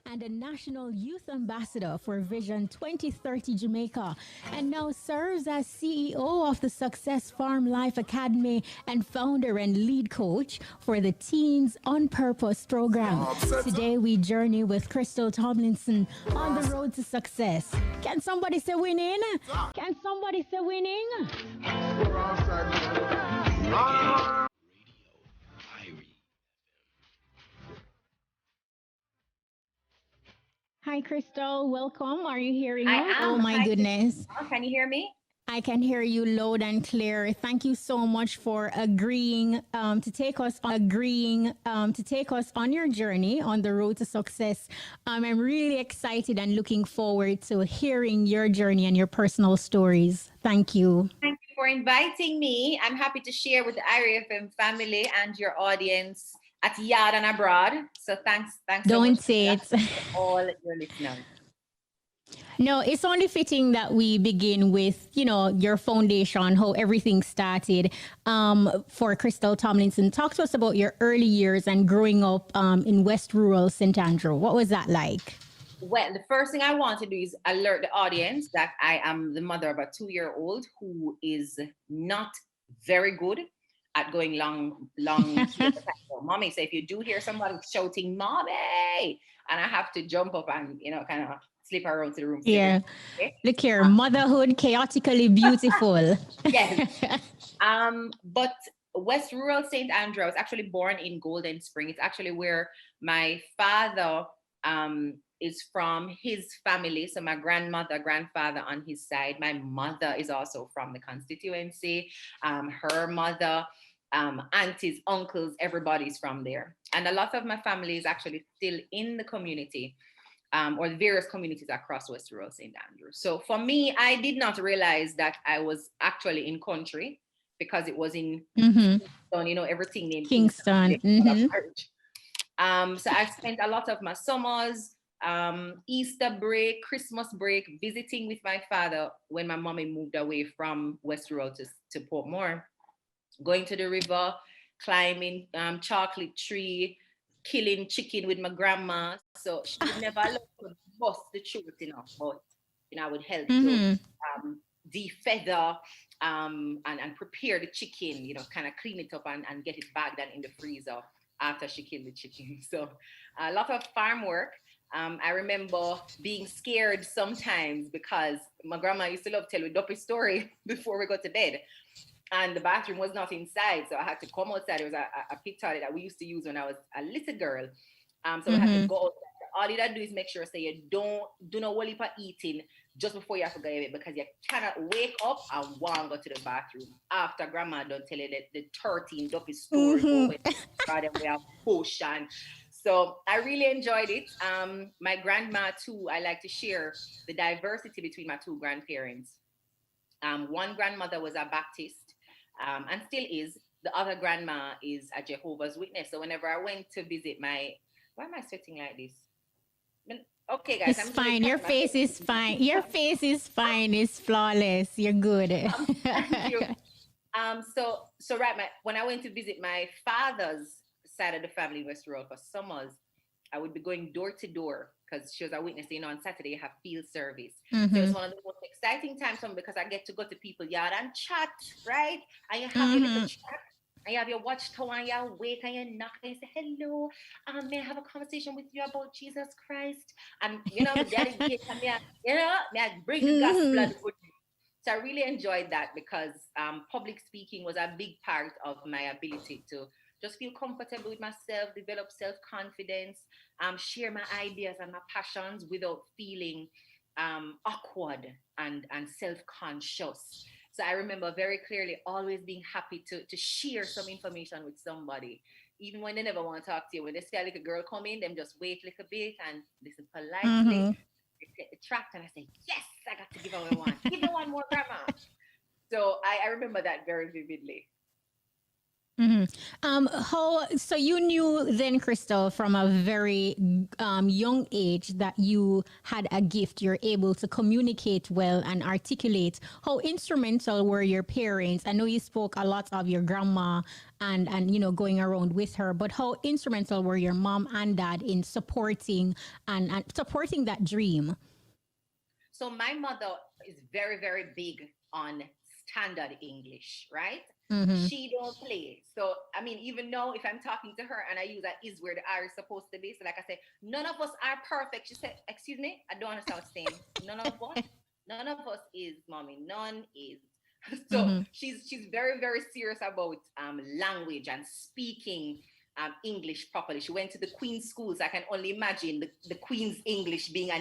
and a National Youth Ambassador for Vision 2030 Jamaica, and now serves as CEO of the Success Farm Life Academy and founder and lead coach for the Teens on Purpose program. Today, we journey with Krystal Tomlinson on the road to success. Can somebody say winning? Can somebody say winning? Hi, Krystal. Welcome. Are you hearing I us? am. Oh, my Hi, goodness. can you hear me? I can hear you loud and clear. Thank you so much for agreeing to take us on your journey on the road to success. I'm really excited and looking forward to hearing your journey and your personal stories. Thank you. Thank you for inviting me. I'm happy to share with the IRIE FM family and your audience at Yard and abroad. So thanks so Don't much say it. for all your listeners. No, it's only fitting that we begin with, your foundation, how everything started. For Krystal Tomlinson, talk to us about your early years and growing up in West Rural St. Andrew. What was that like? Well, the first thing I want to do is alert the audience that I am the mother of a 2-year-old who is not very good at going long. Mommy, so if you do hear somebody shouting, "Mommy," and I have to jump up and, kind of slip around to the room. Yeah. Okay? Look here, motherhood, chaotically beautiful. Yes. But West Rural St. Andrew, I was actually born in Golden Spring. It's actually where my father is from, his family. So my grandfather on his side. My mother is also from the constituency. Her mother, aunties, uncles, everybody's from there. And a lot of my family is actually still in the community. Or the various communities across West Rural St. Andrew. So for me, I did not realize that I was actually in country because it was in Kingston, everything named Kingston. So I spent a lot of my summers, Easter break, Christmas break, visiting with my father when my mommy moved away from West Rural to Portmore, going to the river, climbing chocolate tree, killing chicken with my grandma. So she would never allow me to bust the truth, but I would help to defeather and prepare the chicken, kind of clean it up and get it bagged and in the freezer after she killed the chicken. So a lot of farm work. I remember being scared sometimes because my grandma used to love tell a dopey story before we go to bed. And the bathroom was not inside, so I had to come outside. It was a pit toilet that we used to use when I was a little girl. So we had to go outside. All you gotta do is make sure you do not worry about eating just before you have to go away, because you cannot wake up and want to go to the bathroom after grandma don't tell you the 13 dopey stories and we have potion. So I really enjoyed it. My grandma too, I like to share the diversity between my two grandparents. One grandmother was a Baptist, and still is. The other grandma is a Jehovah's Witness. So whenever I went to visit why am I sweating like this? Okay, guys. It's fine. Your face is fine. Your face is fine. It's flawless. You're good. Thank you. So right, when I went to visit my father's side of the family in West Rural for summers, I would be going door to door because she was a witness. On Saturday you have field service. So it was one of the most exciting times for me because I get to go to people's yard and chat, right? And you have your little chat. And you have your watchtower and you wake and you knock and you say, "Hello, may I have a conversation with you about Jesus Christ?" And the daddy gets and may I bring the gospel and the good news. So I really enjoyed that because public speaking was a big part of my ability to just feel comfortable with myself, develop self-confidence, share my ideas and my passions without feeling awkward and self-conscious. So I remember very clearly always being happy to share some information with somebody, even when they never want to talk to you. When they see a little girl come in, them just wait a little bit and listen politely. They take the tract and I say, "Yes, I got to give her one. Give me one more, grandma." So I remember that very vividly. Mhm. So you knew then, Krystal, from a very young age that you had a gift. You're able to communicate well and articulate. How instrumental were your parents? I know you spoke a lot of your grandma and going around with her, but how instrumental were your mom and dad in supporting and supporting that dream? So my mother is very, very big on standard English, right? Mm-hmm. She don't play. So I mean, even now, if I'm talking to her and I use that is where the R is supposed to be. So like I say, none of us are perfect. She said, "Excuse me, I don't understand what you're saying. None of what? None of us is, mommy. None is." So Mm-hmm. she's very, very serious about language and speaking English properly. She went to the Queen's schools. I can only imagine the Queen's English being a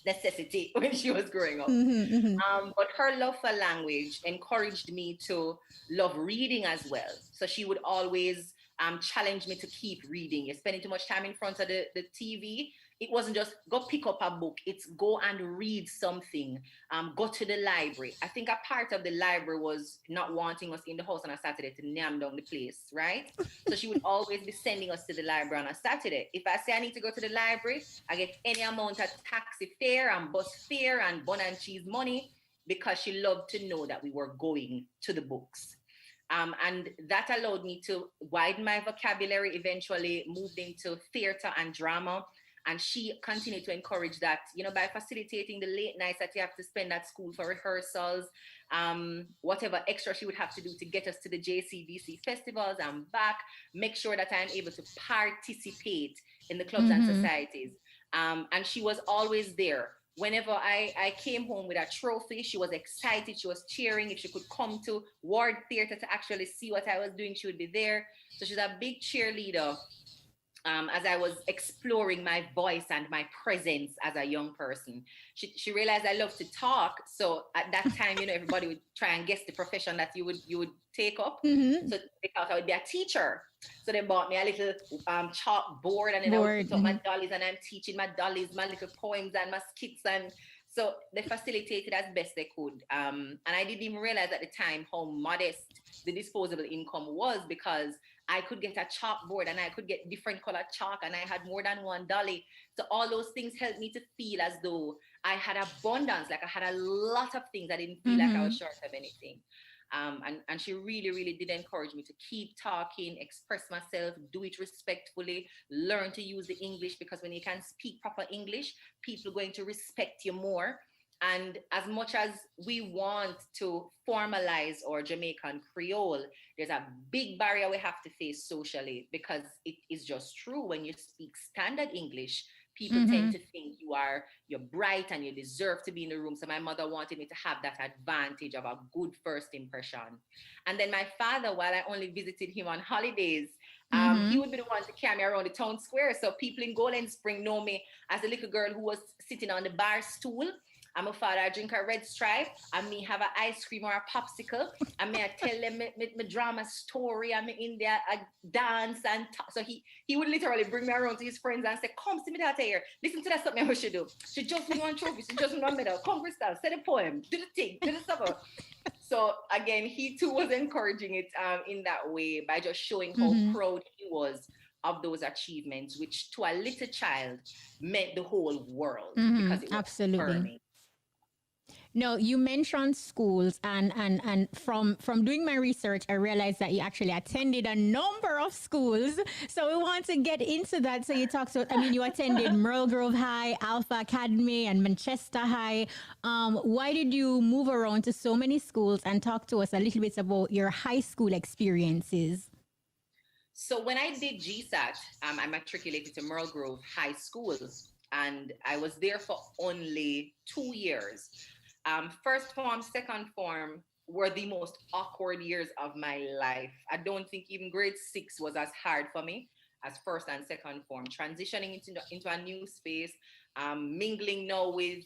necessity when she was growing up. Mm-hmm. Mm-hmm. But her love for language encouraged me to love reading as well. So she would always challenge me to keep reading. You're spending too much time in front of the TV. It wasn't just go pick up a book, it's go and read something, go to the library. I think a part of the library was not wanting us in the house on a Saturday to nam down the place, right? So she would always be sending us to the library on a Saturday. If I say I need to go to the library, I get any amount of taxi fare and bus fare and bun and cheese money because she loved to know that we were going to the books. And that allowed me to widen my vocabulary, eventually moved into theater and drama. And she continued to encourage that, by facilitating the late nights that you have to spend at school for rehearsals, whatever extra she would have to do to get us to the JCDC festivals and back, make sure that I'm able to participate in the clubs and Mm-hmm. societies. And she was always there. Whenever I came home with a trophy, she was excited. She was cheering. If she could come to Ward Theatre to actually see what I was doing, she would be there. So she's a big cheerleader as I was exploring my voice and my presence as a young person. She realized I love to talk. So at that time, everybody would try and guess the profession that you would take up. Mm-hmm. So they thought I would be a teacher. So they bought me a little chalkboard, and then I would Board. put up Mm-hmm. my dollies, and I'm teaching my dollies my little poems and my skits. And so they facilitated as best they could. And I didn't even realize at the time how modest the disposable income was, because I could get a chalkboard and I could get different colored chalk, and I had more than one dolly. So all those things helped me to feel as though I had abundance, like I had a lot of things. I didn't feel like I Mm-hmm. was short of anything. And she really, really did encourage me to keep talking, express myself, do it respectfully, learn to use the English, because when you can speak proper English, people are going to respect you more. And as much as we want to formalize our Jamaican Creole, there's a big barrier we have to face socially, because it is just true. When you speak standard English, people tend Mm-hmm. to think you're bright and you deserve to be in the room. So my mother wanted me to have that advantage of a good first impression. And then my father, while I only visited him on holidays, he Mm-hmm. would be the one to carry me around the town square. So people in Golden Spring know me as a little girl who was sitting on the bar stool. I'm a father, I drink a red stripe, and me have an ice cream or a popsicle, and me I tell them me drama story, and me in there I dance and talk. So he would literally bring me around to his friends and say, "Come, see me that here. Listen to that something I should do. She just won one trophy, she just won one medal. Come, Krystal, say the poem, do the thing, do the stuff." So again, he too was encouraging it in that way, by just showing how Mm-hmm. proud he was of those achievements, which to a little child meant the whole world, Mm-hmm. because it was Absolutely. affirming. No, you mentioned schools, and from doing my research, I realized that you actually attended a number of schools. So we want to get into that. So you talked about, I mean, you attended Merle Grove High, Alpha Academy, and Manchester High. Why did you move around to so many schools? And talk to us a little bit about your high school experiences. So when I did GSAT, I matriculated to Merle Grove High School, and I was there for only 2 years. First form, second form were the most awkward years of my life. I don't think even grade 6 was as hard for me as first and second form. Transitioning into a new space, mingling now with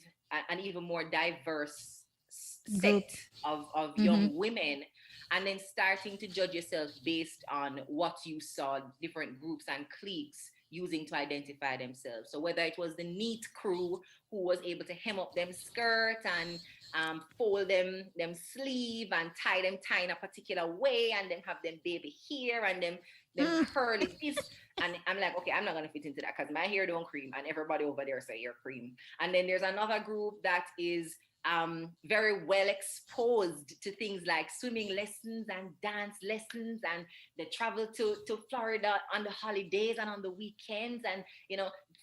an even more diverse set Group. of Mm-hmm. young women, and then starting to judge yourself based on what you saw, different groups and cliques using to identify themselves. So whether it was the neat crew who was able to hem up them skirt and fold them sleeve and tie them in a particular way, and then have them baby hair and them curly this. And I'm like, okay, I'm not gonna fit into that because my hair don't cream, and everybody over there say hair cream. And then there's another group that is very well exposed to things like swimming lessons and dance lessons, and they travel to Florida on the holidays and on the weekends, and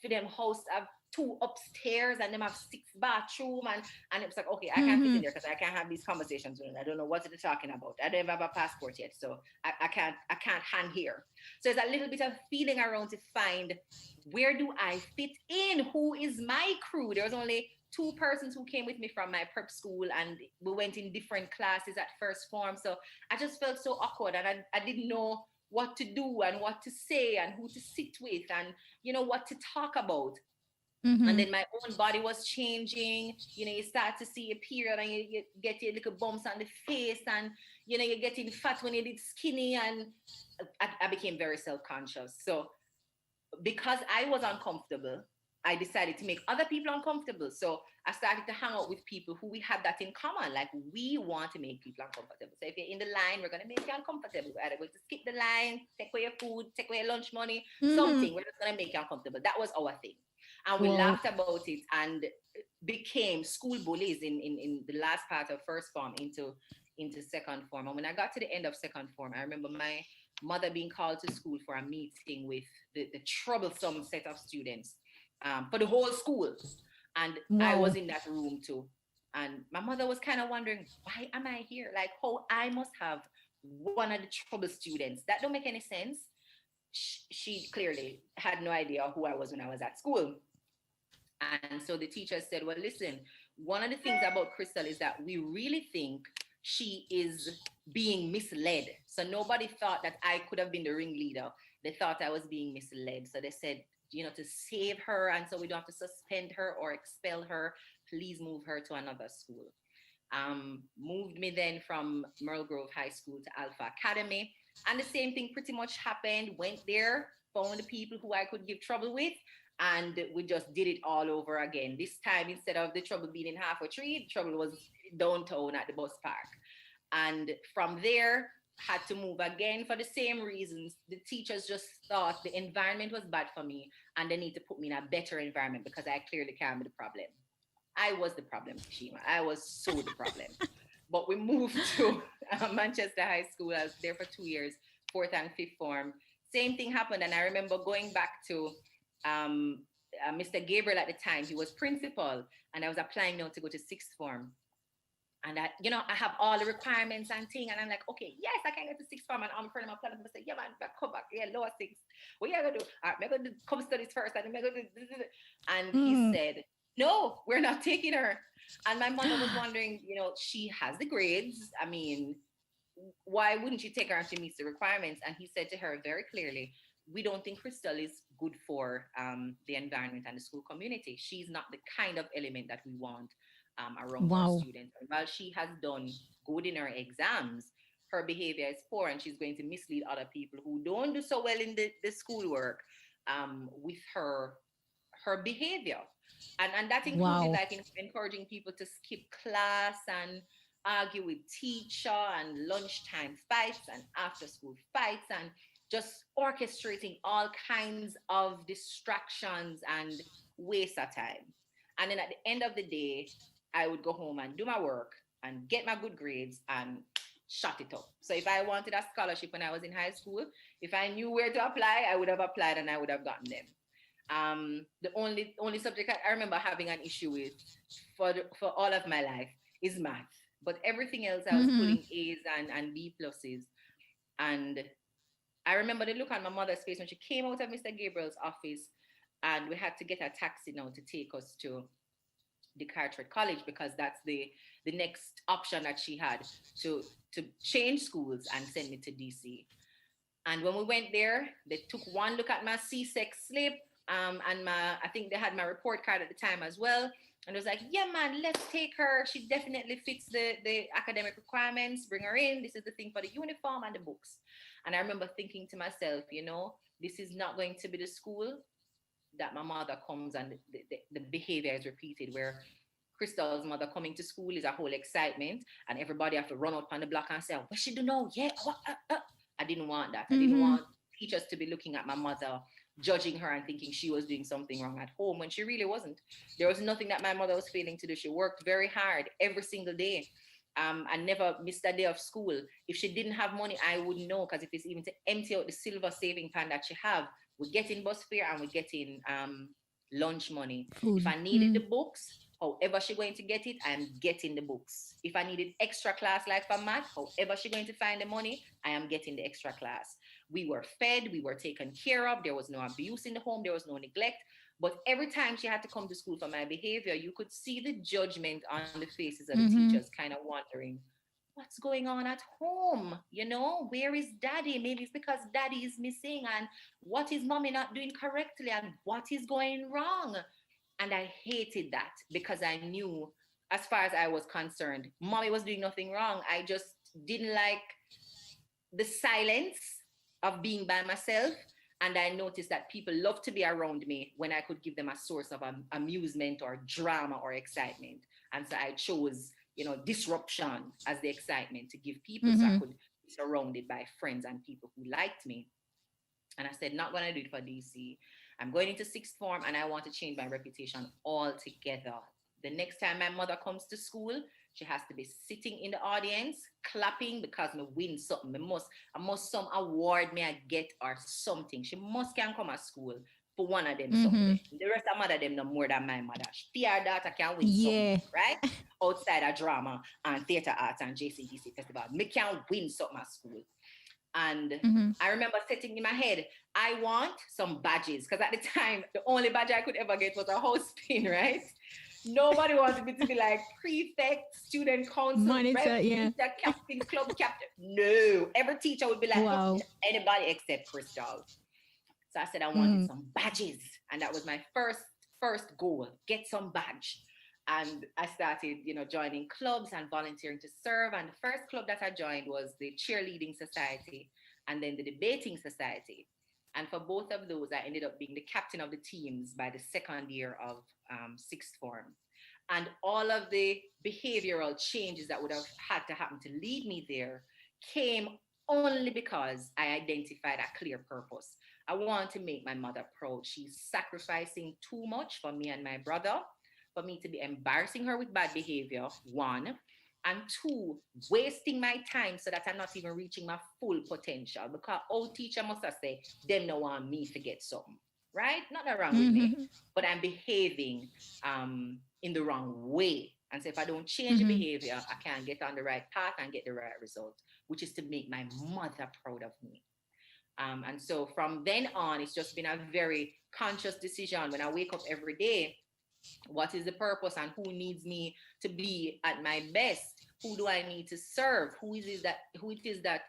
for them hosts have 2 upstairs and them have 6 bathroom, and it's like, okay, I can't fit in there because I can't have these conversations with them. I don't know what they're talking about. I don't have a passport yet, so I can't hang here. So it's a little bit of feeling around to find, where do I fit in? Who is my crew? There was only 2 persons who came with me from my prep school, and we went in different classes at first form. So I just felt so awkward, and I didn't know what to do and what to say and who to sit with and, what to talk about. And then my own body was changing. You start to see a period, and you get your little bumps on the face, and, you're getting fat when you did skinny. And I became very self-conscious. So because I was uncomfortable, I decided to make other people uncomfortable. So I started to hang out with people who we had that in common. Like, we want to make people uncomfortable. So if you're in the line, we're going to make you uncomfortable. We're either going to skip the line, take away your food, take away your lunch money, something. We're just going to make you uncomfortable. That was our thing. And we laughed about it and became school bullies in the last part of first form into second form. And when I got to the end of second form, I remember my mother being called to school for a meeting with the troublesome set of students for the whole school. And I was in that room too. And my mother was kind of wondering, why am I here? Like, how I must have one of the trouble students. That don't make any sense. She clearly had no idea who I was when I was at school. And so the teacher said, well, listen, one of the things about Krystal is that we really think she is being misled. So nobody thought that I could have been the ringleader. They thought I was being misled. So they said, to save her, and so we don't have to suspend her or expel her, please move her to another school. Moved me then from Merle Grove High School to Alpha Academy. And the same thing pretty much happened. Went there, found the people who I could give trouble with, and we just did it all over again. This time, instead of the trouble being in Half a Tree, the trouble was downtown at the bus park. And from there, had to move again for the same reasons. The teachers just thought the environment was bad for me, and they need to put me in a better environment because I clearly can't be the problem. I was the problem, Kshema. I was so the problem. But we moved to Manchester High School. I was there for 2 years, 4th and 5th form. Same thing happened. And I remember going back to Mr. Gabriel at the time. He was principal, and I was applying now to go to 6th form. And I have all the requirements and thing. And I'm like, okay, yes, I can get to 6th form. And I'm friend of my plan. I say, yeah, man, come back. Yeah, lower 6. What you going to do? I'm going to come studies first. And I'm going to do. And he said, no, we're not taking her. And my mother was wondering, she has the grades. I mean, why wouldn't you take her if she meets the requirements? And he said to her very clearly, we don't think Krystal is good for the environment and the school community. She's not the kind of element that we want around our students. And while she has done good in her exams, her behavior is poor, and she's going to mislead other people who don't do so well in the schoolwork with her behavior. And that included like encouraging people to skip class and argue with teacher, and lunchtime fights and after school fights, and just orchestrating all kinds of distractions and waste of time. And then at the end of the day, I would go home and do my work and get my good grades and shut it up. So if I wanted a scholarship when I was in high school, if I knew where to apply, I would have applied and I would have gotten them. The only subject I remember having an issue with for all of my life is math. But everything else, I was pulling A's and B pluses. And I remember the look on my mother's face when she came out of Mr. Gabriel's office, and we had to get a taxi now to take us to the Carteret College, because that's the next option that she had to change schools and send me to DC. And when we went there, they took one look at my CSEC slip, and I think they had my report card at the time as well. And it was like, yeah, man, let's take her. She definitely fits the academic requirements. Bring her in. This is the thing for the uniform and the books. And I remember thinking to myself, this is not going to be the school that my mother comes and the behavior is repeated, where Krystal's mother coming to school is a whole excitement and everybody have to run up on the block and say, what she do now? Yeah. I didn't want that. I didn't want teachers to be looking at my mother, judging her and thinking she was doing something wrong at home when she really wasn't. There was nothing that my mother was failing to do. She worked very hard every single day. I never missed a day of school. If she didn't have money, I wouldn't know, because if it's even to empty out the silver saving pan that she have, we get in bus fare and we get in lunch money. If I needed the books, however she going to get it, I am getting the books. If I needed extra class like for math, however she going to find the money, I am getting the extra class. We were fed, we were taken care of. There was no abuse in the home, there was no neglect. But every time she had to come to school for my behavior, you could see the judgment on the faces of the teachers, kind of wondering, what's going on at home? You know, where is daddy? Maybe it's because daddy is missing, and what is mommy not doing correctly, and what is going wrong? And I hated that, because I knew, as far as I was concerned, mommy was doing nothing wrong. I just didn't like the silence of being by myself. And I noticed that people love to be around me when I could give them a source of amusement or drama or excitement. And so I chose, disruption as the excitement to give people, so I could be surrounded by friends and people who liked me. And I said, not going to do it for DC. I'm going into sixth form and I want to change my reputation altogether. The next time my mother comes to school, she has to be sitting in the audience, clapping, because me win something. I must some award me I get or something. She must can come at school for one of them someday. The rest of mother them no more than my mother. She her daughter can win something, right? Outside of drama and theatre arts and JCDC festival. Me can win something at school. And I remember setting in my head, I want some badges. Because at the time, the only badge I could ever get was a house pin, right? Nobody wanted me to be like prefect, student council, monitor, captain, club captain. No, every teacher would be like, anybody except Krystal. So I said I wanted some badges. And that was my first goal, get some badge. And I started, joining clubs and volunteering to serve. And the first club that I joined was the cheerleading society and then the debating society. And for both of those, I ended up being the captain of the teams by the second year of sixth form. And all of the behavioral changes that would have had to happen to lead me there came only because I identified a clear purpose. I want to make my mother proud. She's sacrificing too much for me and my brother, for me to be embarrassing her with bad behavior, one. And two, wasting my time so that I'm not even reaching my full potential. Because old teacher must have said, them no want me to get something, right? Nothing wrong with me, but I'm behaving in the wrong way. And so if I don't change the behavior, I can't get on the right path and get the right result, which is to make my mother proud of me. And so from then on, it's just been a very conscious decision when I wake up every day. What is the purpose and who needs me to be at my best? Who do I need to serve? Who it is that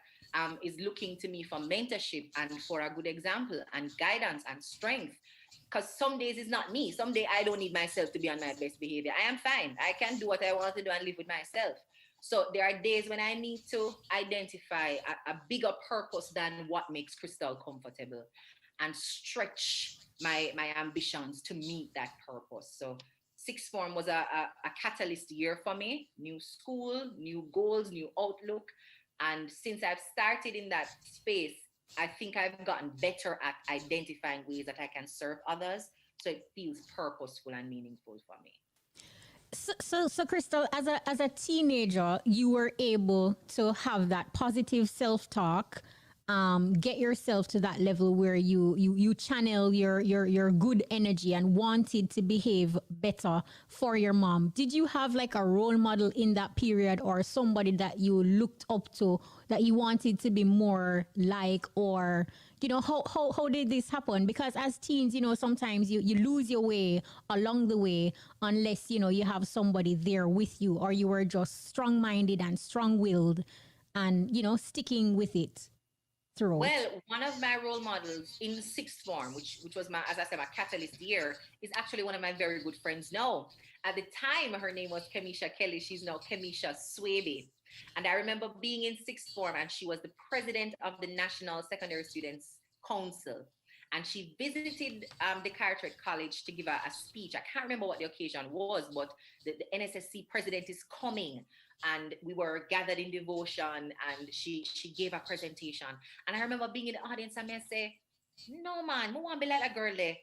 is looking to me for mentorship and for a good example and guidance and strength? Because some days it's not me. Some day I don't need myself to be on my best behavior. I am fine. I can do what I want to do and live with myself. So there are days when I need to identify a bigger purpose than what makes Krystal comfortable and stretch my ambitions to meet that purpose. So sixth form was a catalyst year for me. New school, new goals, new outlook. And since I've started in that space, I think I've gotten better at identifying ways that I can serve others. So it feels purposeful and meaningful for me. So Krystal, as a teenager, you were able to have that positive self-talk, get yourself to that level where you channel your good energy and wanted to behave better for your mom. Did you have like a role model in that period, or somebody that you looked up to that you wanted to be more like, or how did this happen? Because as teens, sometimes you lose your way along the way unless you have somebody there with you, or you were just strong-minded and strong-willed and sticking with it throughout. Well, one of my role models in sixth form, which was my, as I said, my catalyst year, is actually one of my very good friends now. At the time, her name was Kamisha Kelly. She's now Kamisha Swaby. And I remember being in sixth form, and she was the president of the National Secondary Students Council. and she visited the Carteret College to give a speech. I can't remember what the occasion was, but the NSSC president is coming, and we were gathered in devotion, and she gave a presentation. And I remember being in the audience and I say, no man, I want to be like a girl there.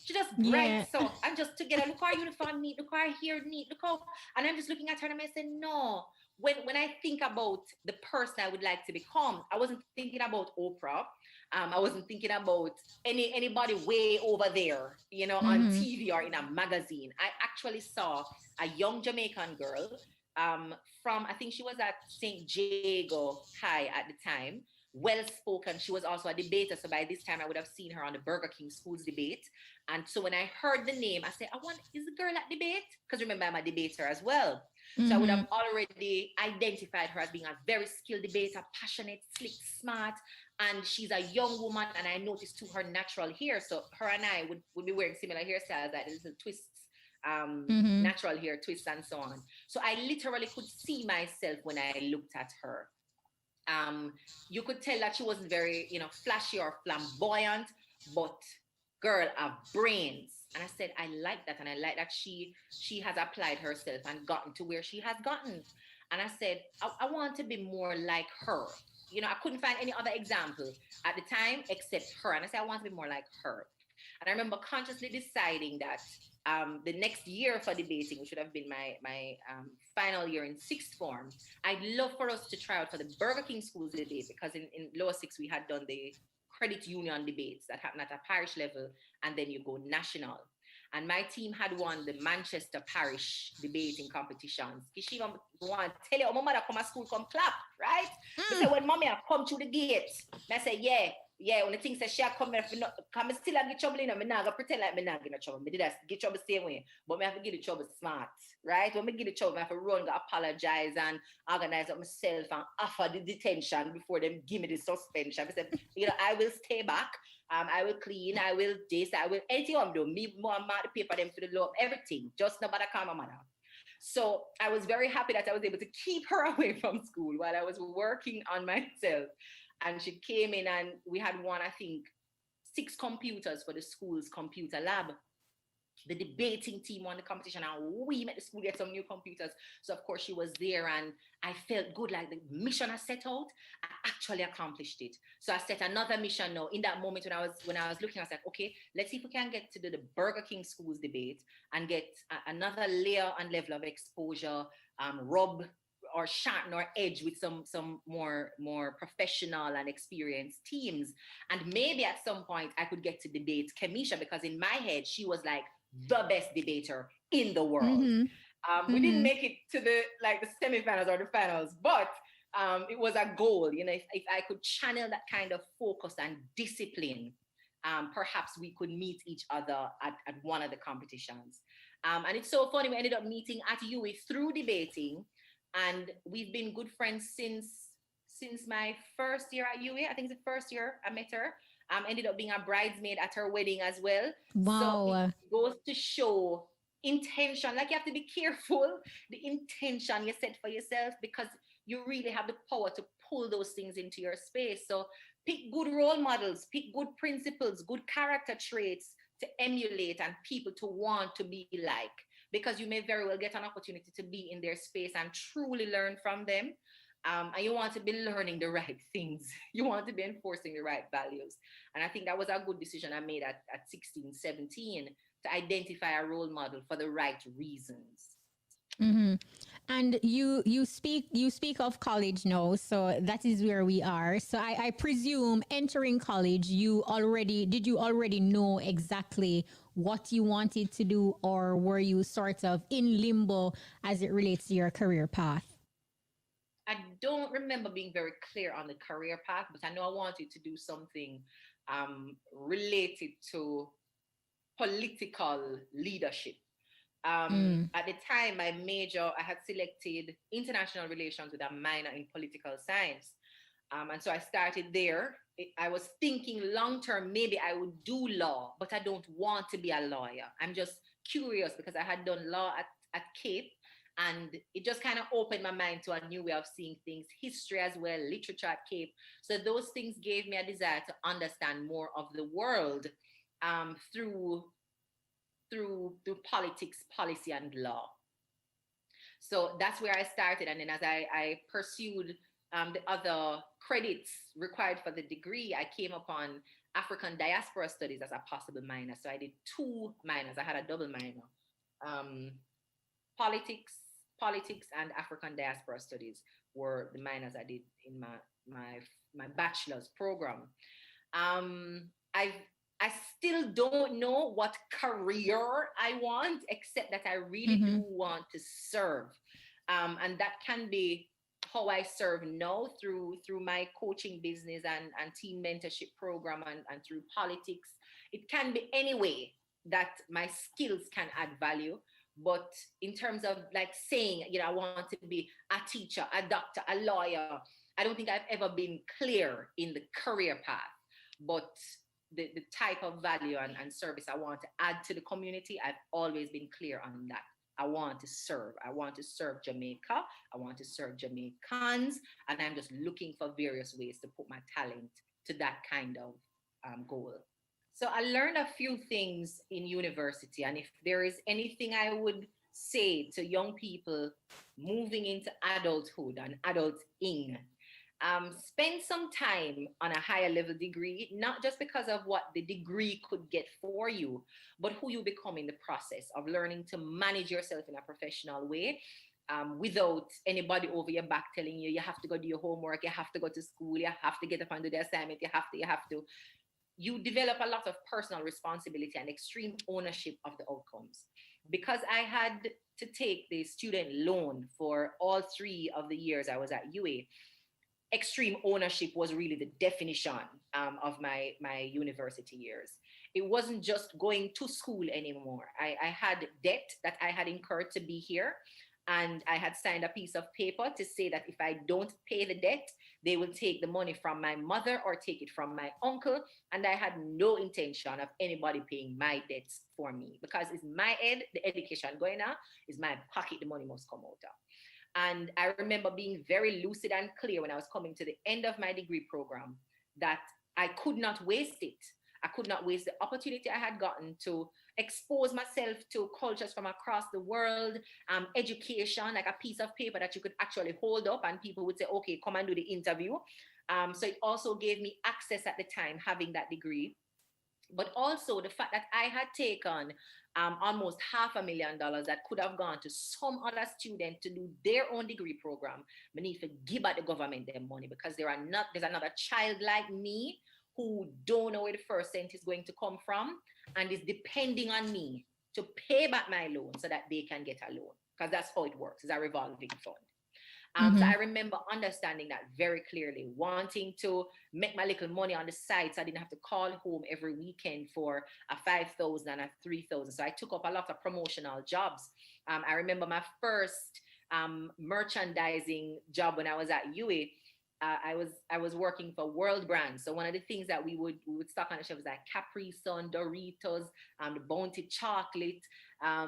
She just bright so, and just together, look our uniform neat, look our hair neat, look how, and I'm just looking at her and I say, no. When I think about the person I would like to become, I wasn't thinking about Oprah. I wasn't thinking about anybody way over there, you know, on TV or in a magazine. I actually saw a young Jamaican girl from, I think she was at St. Jago High at the time, well spoken. She was also a debater. So by this time, I would have seen her on the Burger King schools debate. And so when I heard the name, I said, is the girl at debate? Because remember, I'm a debater as well. So I would have already identified her as being a very skilled debater, passionate, slick, smart. And she's a young woman. And I noticed to her natural hair. So her and I would be wearing similar hairstyles, like little twists, natural hair twists and so on. So I literally could see myself when I looked at her. You could tell that she wasn't very, you know, flashy or flamboyant, but girl of brains. And I said, I like that. And I like that she has applied herself and gotten to where she has gotten. And I said, I want to be more like her. You know, I couldn't find any other example at the time except her. And I said, I want to be more like her. And I remember consciously deciding that the next year for debating, which would have been my final year in sixth form, I'd love for us to try out for the Burger King schools debate, because in lower six, we had done the credit union debates that happen at a parish level, and then you go national. And my team had won the Manchester Parish debating competitions. Kshema, want to tell you, my mother come to school, come clap, right? She said, when mommy I come through the gate, I say, yeah, when the thing says she come here, come still get trouble in, I'm not gonna pretend like I'm not getting trouble. I did that, get trouble the same way, but I have to get the trouble smart, right? When I get the trouble, I have to run, apologize and organize up myself and offer the detention before them give me the suspension. I said, you know, I will stay back. I will clean, I will this, I will anything I'm doing. Me more mark the paper them for the law, everything. Just nobody call my mother. So I was very happy that I was able to keep her away from school while I was working on myself. And she came in and we had won, I think, 6 computers for the school's computer lab. The debating team won the competition and we made the school get some new computers. So of course she was there and I felt good, like the mission I set out, I actually accomplished it. So I set another mission now. In that moment when I was looking, I was like, okay, let's see if we can get to the Burger King schools debate and get another layer and level of exposure, rub or sharpen our edge with some more professional and experienced teams. And maybe at some point I could get to debate Kamisha, because in my head, she was like the best debater in the world. We didn't make it to the semifinals or the finals, but it was a goal. You know, if I could channel that kind of focus and discipline, perhaps we could meet each other at one of the competitions. And it's so funny, we ended up meeting at IRIE through debating, and we've been good friends since my first year at IRIE. I think it's the first year I met her. Ended up being a bridesmaid at her wedding as well. Wow. So it goes to show intention. Like, you have to be careful the intention you set for yourself, because you really have the power to pull those things into your space. So pick good role models, pick good principles, good character traits to emulate and people to want to be like, because you may very well get an opportunity to be in their space and truly learn from them. And you want to be learning the right things. You want to be enforcing the right values. And I think that was a good decision I made at 16, 17 to identify a role model for the right reasons. And you speak of college now, so that is where we are. So I presume entering college, did you already know exactly what you wanted to do, or were you sort of in limbo as it relates to your career path? I don't remember being very clear on the career path, but I know I wanted to do something related to political leadership. At the time, my major, I had selected international relations with a minor in political science. And so I started there. I was thinking long-term, maybe I would do law, but I don't want to be a lawyer. I'm just curious, because I had done law at Cape, And it just kind of opened my mind to a new way of seeing things, history as well, literature at Cape. So those things gave me a desire to understand more of the world through politics, policy, and law. So that's where I started. And then as I pursued the other credits required for the degree, I came upon African diaspora studies as a possible minor. So I did 2 minors. I had a double minor. Politics and African diaspora studies were the minors I did in my bachelor's program. I still don't know what career I want, except that I really do want to serve. And that can be how I serve now through my coaching business and team mentorship program and through politics. It can be any way that my skills can add value. But in terms of like saying, I want to be a teacher, a doctor, a lawyer, I don't think I've ever been clear in the career path. But the type of value and service I want to add to the community, I've always been clear on that. I want to serve. I want to serve Jamaica. I want to serve Jamaicans. And I'm just looking for various ways to put my talent to that kind of goal. So I learned a few things in university. And if there is anything I would say to young people moving into adulthood and adulting, spend some time on a higher level degree, not just because of what the degree could get for you, but who you become in the process of learning to manage yourself in a professional way, without anybody over your back telling you have to go do your homework, you have to go to school, you have to get up and do the assignment, you have to. You develop a lot of personal responsibility and extreme ownership of the outcomes. Because I had to take the student loan for all 3 of the years I was at UA, extreme ownership was really the definition of my university years. It wasn't just going to school anymore. I had debt that I had incurred to be here. And I had signed a piece of paper to say that if I don't pay the debt, they will take the money from my mother or take it from my uncle. And I had no intention of anybody paying my debts for me, because it's my head, the education going on, is my pocket, the money must come out of. And I remember being very lucid and clear when I was coming to the end of my degree program that I could not waste it. I could not waste the opportunity I had gotten to expose myself to cultures from across the world, education, like a piece of paper that you could actually hold up and people would say, okay, come and do the interview. So it also gave me access at the time, having that degree. But also the fact that I had taken almost $500,000 that could have gone to some other student to do their own degree program. I need to give back the government their money, because there's another child like me who don't know where the first cent is going to come from and is depending on me to pay back my loan so that they can get a loan, because that's how it works. It's a revolving fund. So I remember understanding that very clearly, wanting to make my little money on the side so I didn't have to call home every weekend for a 5,000 and a 3,000. So I took up a lot of promotional jobs. I remember my first merchandising job when I was at UA. I was working for World Brands. So one of the things that we would stock on the shelf was like Capri Sun, Doritos, the Bounty chocolate, I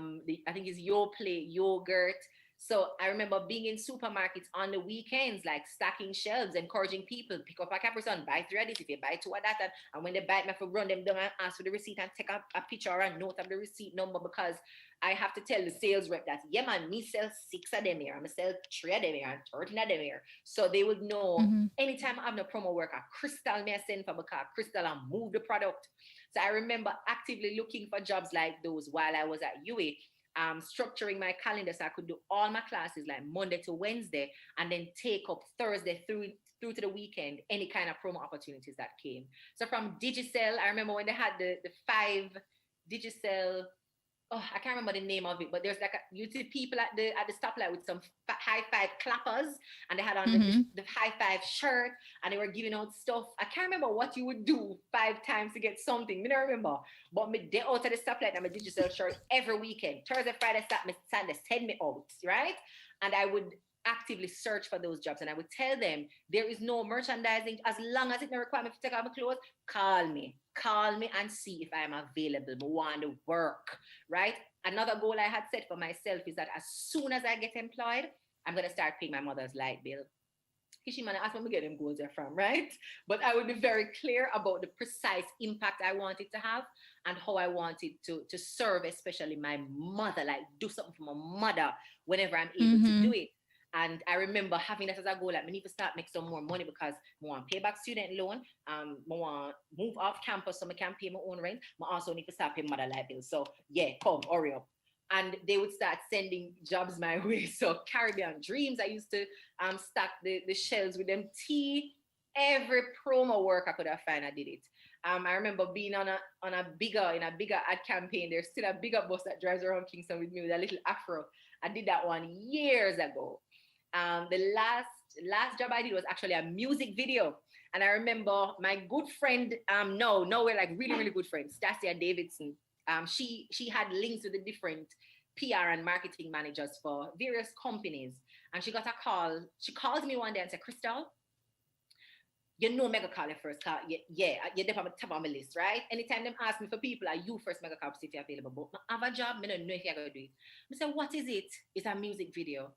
think it's Yoplait yogurt. So I remember being in supermarkets on the weekends, like stacking shelves, encouraging people, pick up a Capri Sun, buy 3 of this, if you buy 2 of that. And when they buy it, I have to run them down and ask for the receipt and take a picture or a note of the receipt number, because I have to tell the sales rep that, yeah, man, me sell 6 of them here, I'm going to sell 3 of them here and 13 of them here. So they would know anytime I have no promo work, a Krystal may send for because Krystal and move the product. So I remember actively looking for jobs like those while I was at UA. Structuring my calendar so I could do all my classes like Monday to Wednesday, and then take up Thursday through to the weekend, any kind of promo opportunities that came. So from Digicel, I remember when they had the 5 Digicel, I can't remember the name of it, but there's like you see people at the stoplight with some high five clappers, and they had on the high five shirt, and they were giving out stuff. I can't remember what you would do 5 times to get something. I don't remember, but me day out of the stoplight and my digital shirt every weekend. Thursday, Friday, Saturday, Sunday, send me out, right? And I would actively search for those jobs, and I would tell them there is no merchandising. As long as it no require me to take off my clothes, call me and see if I am available. I want to work, right? Another goal I had set for myself is that as soon as I get employed, I'm going to start paying my mother's light bill. Kshema, ask where we get them goals are from, right? But I would be very clear about the precise impact I wanted to have and how I wanted to serve, especially my mother, like do something for my mother whenever I'm able to do it. And I remember having that as a goal, like, I need to start make some more money because I want to pay back student loan. I want to move off campus so I can pay my own rent. I also need to start paying mother light bills. So yeah, come, hurry up. And they would start sending jobs my way. So Caribbean Dreams, I used to stack the shelves with them tea. Every promo work I could have found, I did it. I remember being in a bigger ad campaign. There's still a bigger bus that drives around Kingston with me with a little afro. I did that one years ago. The last job I did was actually a music video. And I remember my good friend, no, we're like really, really good friends, Stacia Davidson. She had links with the different PR and marketing managers for various companies. And she got a call. She calls me one day and said, Krystal, you know mega call your first call. Yeah, you're there on the top of my list, right? Anytime them ask me for people, are you first mega call if you're available? But I have a job, I don't know if you're going to do it. I said, what is it? It's a music video.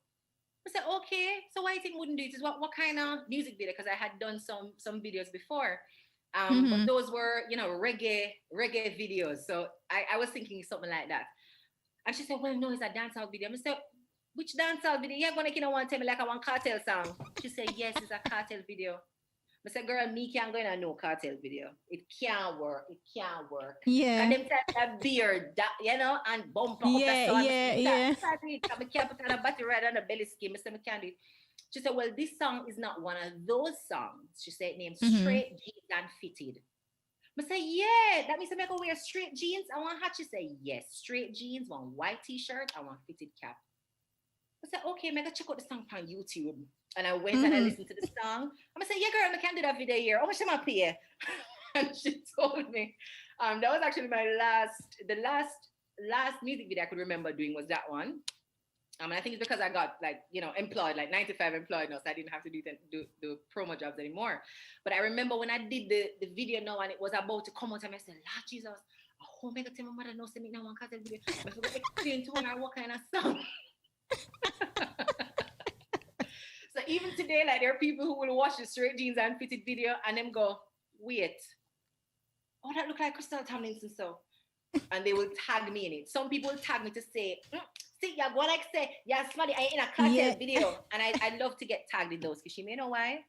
I said, okay, so why do you think wouldn't do it? Is what kind of music video? Because I had done some videos before. But those were, reggae videos. So I was thinking something like that. And she said, well, no, it's a dancehall video. I said, which dancehall video? You're going to want to tell me like I want cartel song. She said, yes, it's a cartel video. I said, girl, me can't go in a no cartel video. It can't work. Yeah. And them type of beard, and bumper up the sun. I can't put on a battery right on the belly skin. I said, I can't do it. She said, well, this song is not one of those songs. She said, named Straight Jeans and Fitted. I said, yeah, that means I go wear straight jeans. I want hat. She said, yes, straight jeans, one white t-shirt, I want fitted cap. I said, okay, I'm going to check out the song on YouTube. And I went and I listened to the song. I said, yeah, girl, I can do that video here. How much am I pay? And she told me, that was actually the last music video I could remember doing was that one. And I think it's because I got employed, like 9 to 5 employed now, so I didn't have to do promo jobs anymore. But I remember when I did the video now and it was about to come out, and I said, Lord Jesus, I hope I tell my mother no send me now one cartel video. I forgot to explain to her what kind of song. So even today, like there are people who will watch the Straight Jeans and Fitted video and them go, wait, oh, that look like Krystal Tomlinson, so. And they will tag me in it. Some people tag me to say, see, you're going like say, yeah, somebody I in a cartel video. And I love to get tagged in those. Kshema, you know why?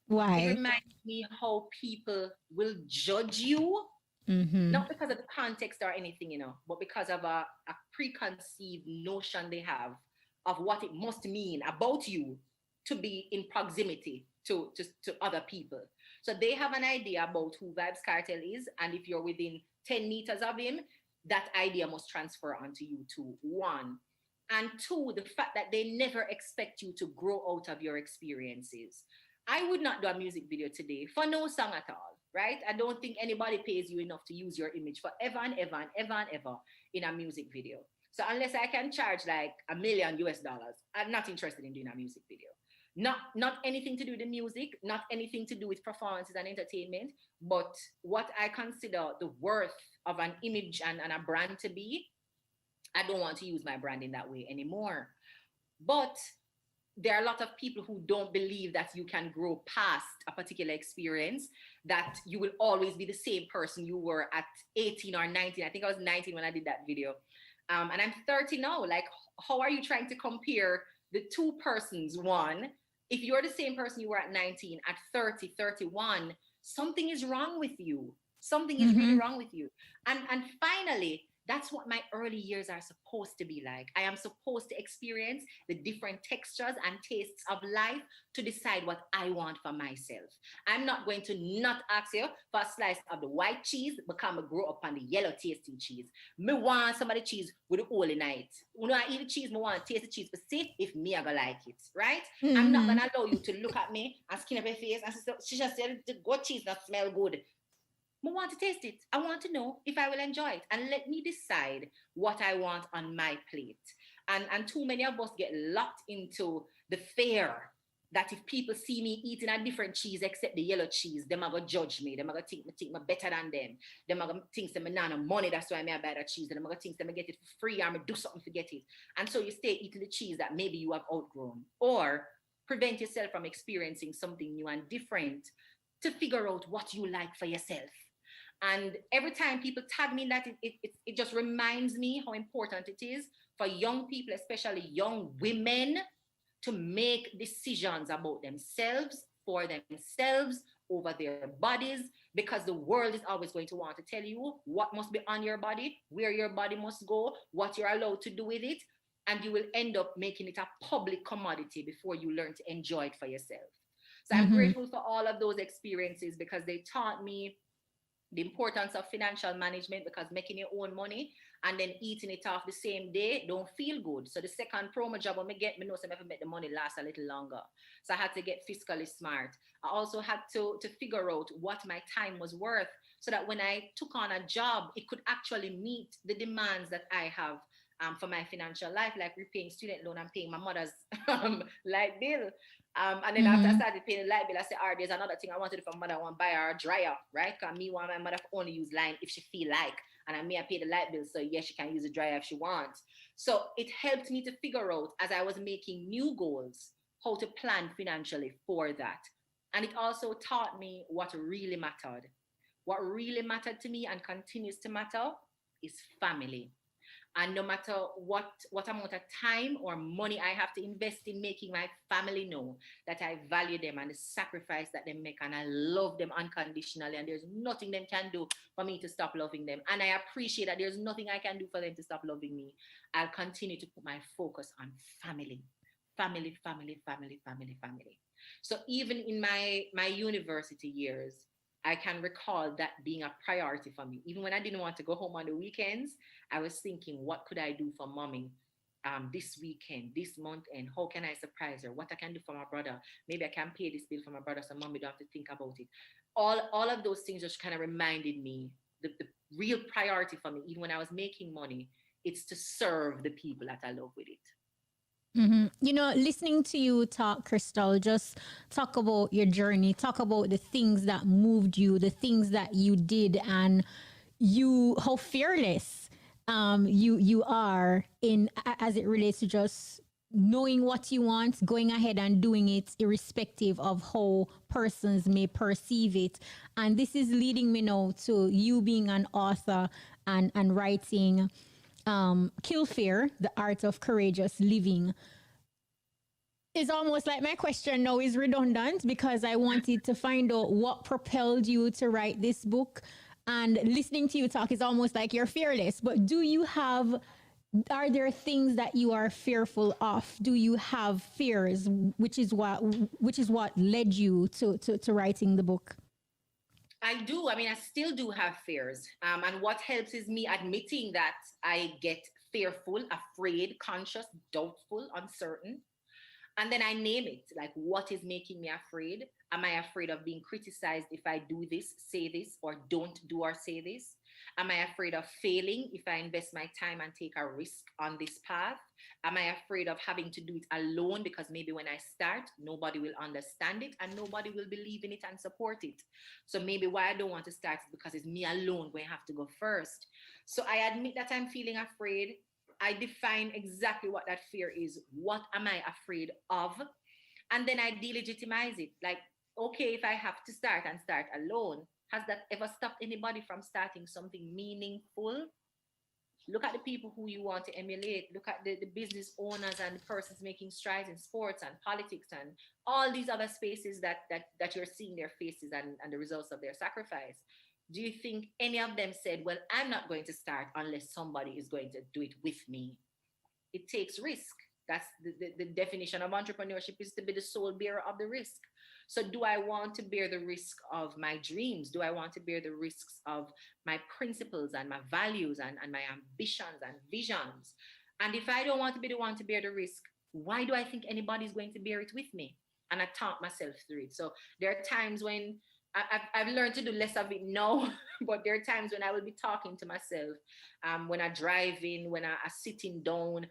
Why? It reminds me how people will judge you. Not because of the context or anything, but because of a preconceived notion they have of what it must mean about you to be in proximity to other people. So they have an idea about who Vybz Kartel is. And if you're within 10 meters of him, that idea must transfer onto you too, one. And two, the fact that they never expect you to grow out of your experiences. I would not do a music video today for no song at all, right? I don't think anybody pays you enough to use your image forever and ever and ever and ever in a music video. So unless I can charge like $1 million, I'm not interested in doing a music video. Not anything to do with the music, not anything to do with performances and entertainment, but what I consider the worth of an image and a brand to be, I don't want to use my brand in that way anymore. But there are a lot of people who don't believe that you can grow past a particular experience, that you will always be the same person you were at 18 or 19. I think I was 19 when I did that video. And I'm 30 now. Like, how are you trying to compare the two persons? One, if you're the same person you were at 19, at 30, 31, something is wrong with you. Something is really wrong with you. And finally, that's what my early years are supposed to be like. I am supposed to experience the different textures and tastes of life to decide what I want for myself. I'm not going to not ask you for a slice of the white cheese because I grow up on the yellow tasty cheese. Me want some of the cheese with the hole in it. When I eat the cheese, I want to taste the cheese to see if me I gonna like it, right? I'm not gonna allow you to look at me and skin up your face and say, she just said the good cheese not smell good. I want to taste it. I want to know if I will enjoy it. And let me decide what I want on my plate. And too many of us get locked into the fear that if people see me eating a different cheese except the yellow cheese, them are gonna judge me. Them are gonna think me better than them. Them are gonna think them not no money, that's why I buy that cheese. Them are gonna think them get it for free, I'm gonna do something to get it. And so you stay eating the cheese that maybe you have outgrown, or prevent yourself from experiencing something new and different to figure out what you like for yourself. And every time people tag me in that, it just reminds me how important it is for young people, especially young women, to make decisions about themselves, for themselves, over their bodies, because the world is always going to want to tell you what must be on your body, where your body must go, what you're allowed to do with it, and you will end up making it a public commodity before you learn to enjoy it for yourself. So I'm grateful for all of those experiences, because they taught me the importance of financial management, because making your own money and then eating it off the same day don't feel good. So the second promo job when I get, me know so I have to make the money last a little longer. So I had to get fiscally smart. I also had to figure out what my time was worth, so that when I took on a job, it could actually meet the demands that I have for my financial life, like repaying student loan and paying my mother's light bill. And then after I started paying the light bill, I said, all right, there's another thing I wanted from mother. I want to buy her a dryer, right? Because me want my mother to only use line if she feel like. And I pay the light bill, so yes, she can use the dryer if she wants. So it helped me to figure out, as I was making new goals, how to plan financially for that. And it also taught me what really mattered. What really mattered to me and continues to matter is family. And no matter what amount of time or money I have to invest in making my family know that I value them and the sacrifice that they make, and I love them unconditionally, and there's nothing they can do for me to stop loving them, and I appreciate that there's nothing I can do for them to stop loving me, I'll continue to put my focus on family. Family, family, family, family, family. So even in my university years, I can recall that being a priority for me. Even when I didn't want to go home on the weekends, I was thinking, what could I do for mommy this weekend, this month, and how can I surprise her? What I can do for my brother? Maybe I can pay this bill for my brother so mommy don't have to think about it. All of those things just kind of reminded me the real priority for me, even when I was making money, it's to serve the people that I love with it. You know, listening to you talk, Krystal, just talk about your journey, talk about the things that moved you, the things that you did, and how fearless you are in as it relates to just knowing what you want, going ahead and doing it, irrespective of how persons may perceive it. And this is leading me now to you being an author and writing Kill Fear, The Art of Courageous Living. It's almost like my question now is redundant, because I wanted to find out what propelled you to write this book. And listening to you talk is almost like you're fearless. But are there things that you are fearful of? Do you have fears, which is what led you to writing the book? I do. I mean, I still do have fears. And what helps is me admitting that I get fearful, afraid, conscious, doubtful, uncertain. And then I name it, like, what is making me afraid? Am I afraid of being criticized if I do this, say this, or don't do or say this? Am I afraid of failing if I invest my time and take a risk on this path? Am I afraid of having to do it alone, because maybe when I start, nobody will understand it and nobody will believe in it and support it? So maybe why I don't want to start is because it's me alone going to have to go first. So I admit that I'm feeling afraid. I define exactly what that fear is. What am I afraid of? And then I delegitimize it. Like, okay, if I have to start and start alone, has that ever stopped anybody from starting something meaningful? Look at the people who you want to emulate. Look at the business owners and the persons making strides in sports and politics and all these other spaces that you're seeing their faces and the results of their sacrifice. Do you think any of them said, well, I'm not going to start unless somebody is going to do it with me? It takes risk. That's the definition of entrepreneurship, is to be the sole bearer of the risk. So do I want to bear the risk of my dreams? Do I want to bear the risks of my principles and my values and my ambitions and visions? And if I don't want to be the one to bear the risk, why do I think anybody's going to bear it with me? And I talk myself through it. So there are times when I've learned to do less of it now, but there are times when I will be talking to myself, when I'm driving, when I'm sitting down,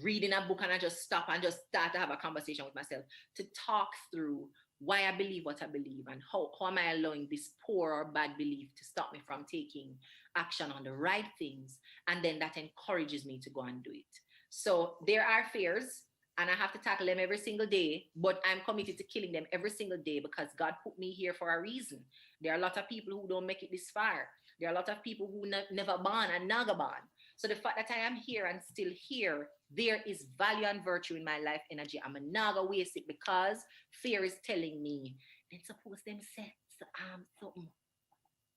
reading a book and I just stop and just start to have a conversation with myself to talk through why I believe what I believe and how am I allowing this poor or bad belief to stop me from taking action on the right things. And then that encourages me to go and do it. So there are fears and I have to tackle them every single day, but I'm committed to killing them every single day because God put me here for a reason. There are a lot of people who don't make it this far. There are a lot of people who never born and naga born. So the fact that I am here and still here, there is value and virtue in my life energy. I'm a naga waste it because fear is telling me, then suppose them say something.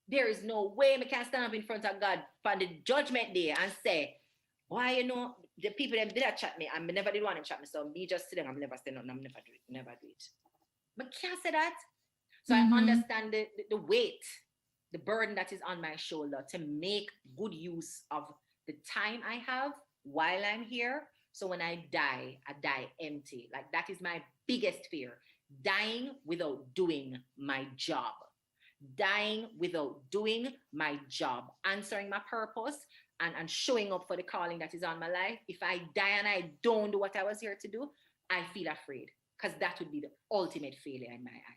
There is no way I can stand up in front of God on the judgment day and say, why, you know, the people that did chat me, I never did want to chat me, so me just sitting, I'm never stand up, I'm never do it. But can't say that. So I understand the weight, the burden that is on my shoulder to make good use of the time I have while I'm here. So when I die empty. Like that is my biggest fear. Dying without doing my job. Dying without doing my job. Answering my purpose and showing up for the calling that is on my life. If I die and I don't do what I was here to do, I feel afraid because that would be the ultimate failure in my eyes.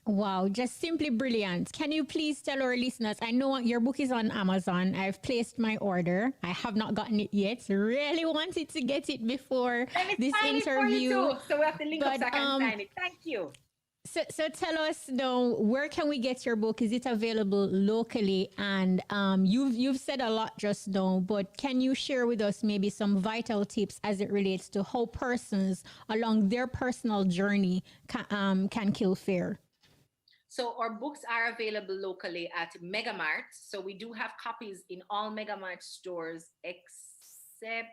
Wow, just simply brilliant. Can you please tell our listeners, I know your book is on Amazon. I've placed my order. I have not gotten it yet. Really wanted to get it before this interview. So we have to link up so I can sign it. Thank you. So tell us now, where can we get your book? Is it available locally? And you've said a lot just now, but can you share with us maybe some vital tips as it relates to how persons along their personal journey can kill fear? So our books are available locally at Megamart. So we do have copies in all Megamart stores except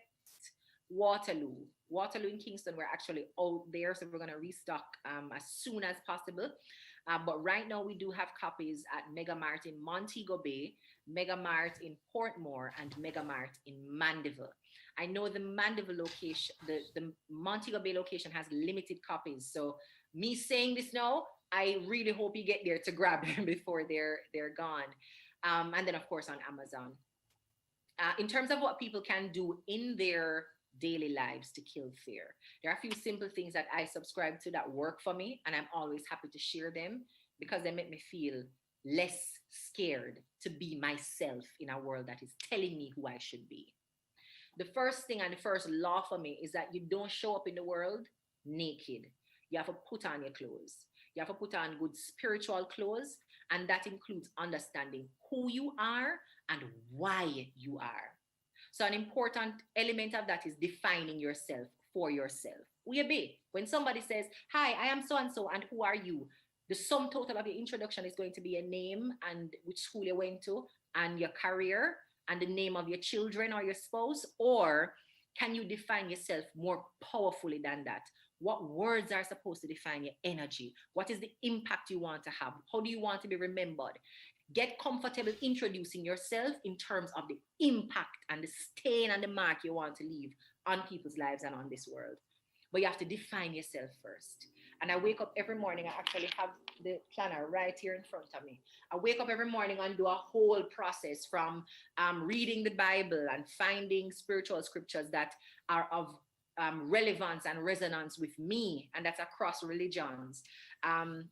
Waterloo. Waterloo in Kingston, we're actually out there. So we're going to restock as soon as possible. But right now we do have copies at Megamart in Montego Bay, Megamart in Portmore, and Megamart in Mandeville. I know the Mandeville location, the Montego Bay location has limited copies. So me saying this now, I really hope you get there to grab them before they're gone. And then, of course, on Amazon. In terms of what people can do in their daily lives to kill fear, there are a few simple things that I subscribe to that work for me, and I'm always happy to share them because they make me feel less scared to be myself in a world that is telling me who I should be. The first thing and the first law for me is that you don't show up in the world naked. You have to put on your clothes. You have to put on good spiritual clothes, and that includes understanding who you are and why you are. So an important element of that is defining yourself for yourself. Who you be? When somebody says, hi, I am so-and-so, and who are you? The sum total of your introduction is going to be a name and which school you went to and your career and the name of your children or your spouse, or can you define yourself more powerfully than that? What words are supposed to define your energy? What is the impact you want to have? How do you want to be remembered? Get comfortable introducing yourself in terms of the impact and the stain and the mark you want to leave on people's lives and on this world. But you have to define yourself first. And I wake up every morning, I actually have the planner right here in front of me. I wake up every morning and do a whole process from reading the Bible and finding spiritual scriptures that are of relevance and resonance with me, and that's across religions.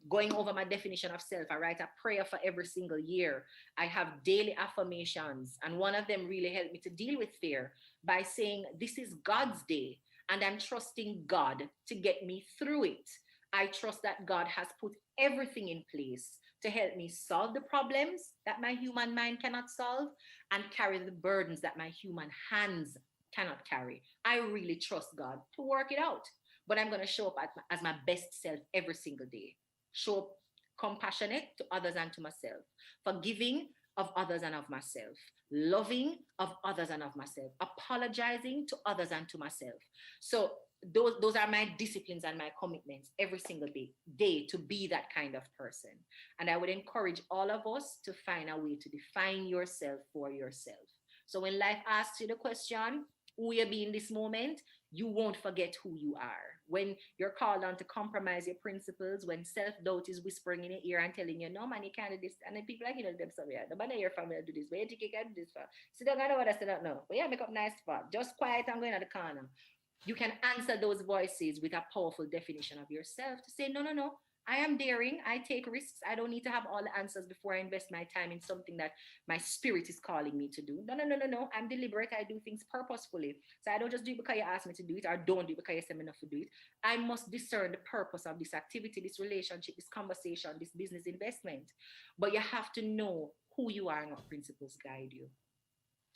Going over my definition of self, I write a prayer for every single year. I have daily affirmations, and one of them really helped me to deal with fear by saying, this is God's day, and I'm trusting God to get me through it. I trust that God has put everything in place to help me solve the problems that my human mind cannot solve and carry the burdens that my human hands cannot carry. I really trust God to work it out. But I'm going to show up as my best self every single day. Show up compassionate to others and to myself. Forgiving of others and of myself. Loving of others and of myself. Apologizing to others and to myself. So those are my disciplines and my commitments every single day to be that kind of person. And I would encourage all of us to find a way to define yourself for yourself. So when life asks you the question, who you be in this moment, you won't forget who you are. When you're called on to compromise your principles, when self-doubt is whispering in your ear and telling you, no man, you can't do this. And then people like, them sorry, nobody in your family do this, but you think you can do this for. So don't know what I said, don't know. But yeah, make up nice spot. Just quiet and going at the corner. You can answer those voices with a powerful definition of yourself to say, no, no, no. I am daring. I take risks. I don't need to have all the answers before I invest my time in something that my spirit is calling me to do. No, no, no, no, no. I'm deliberate. I do things purposefully. So I don't just do it because you ask me to do it, or don't do it because you say me enough to do it. I must discern the purpose of this activity, this relationship, this conversation, this business investment. But you have to know who you are and what principles guide you.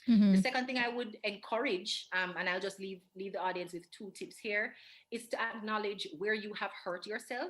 Mm-hmm. The second thing I would encourage, and I'll just leave the audience with 2 tips here, is to acknowledge where you have hurt yourself,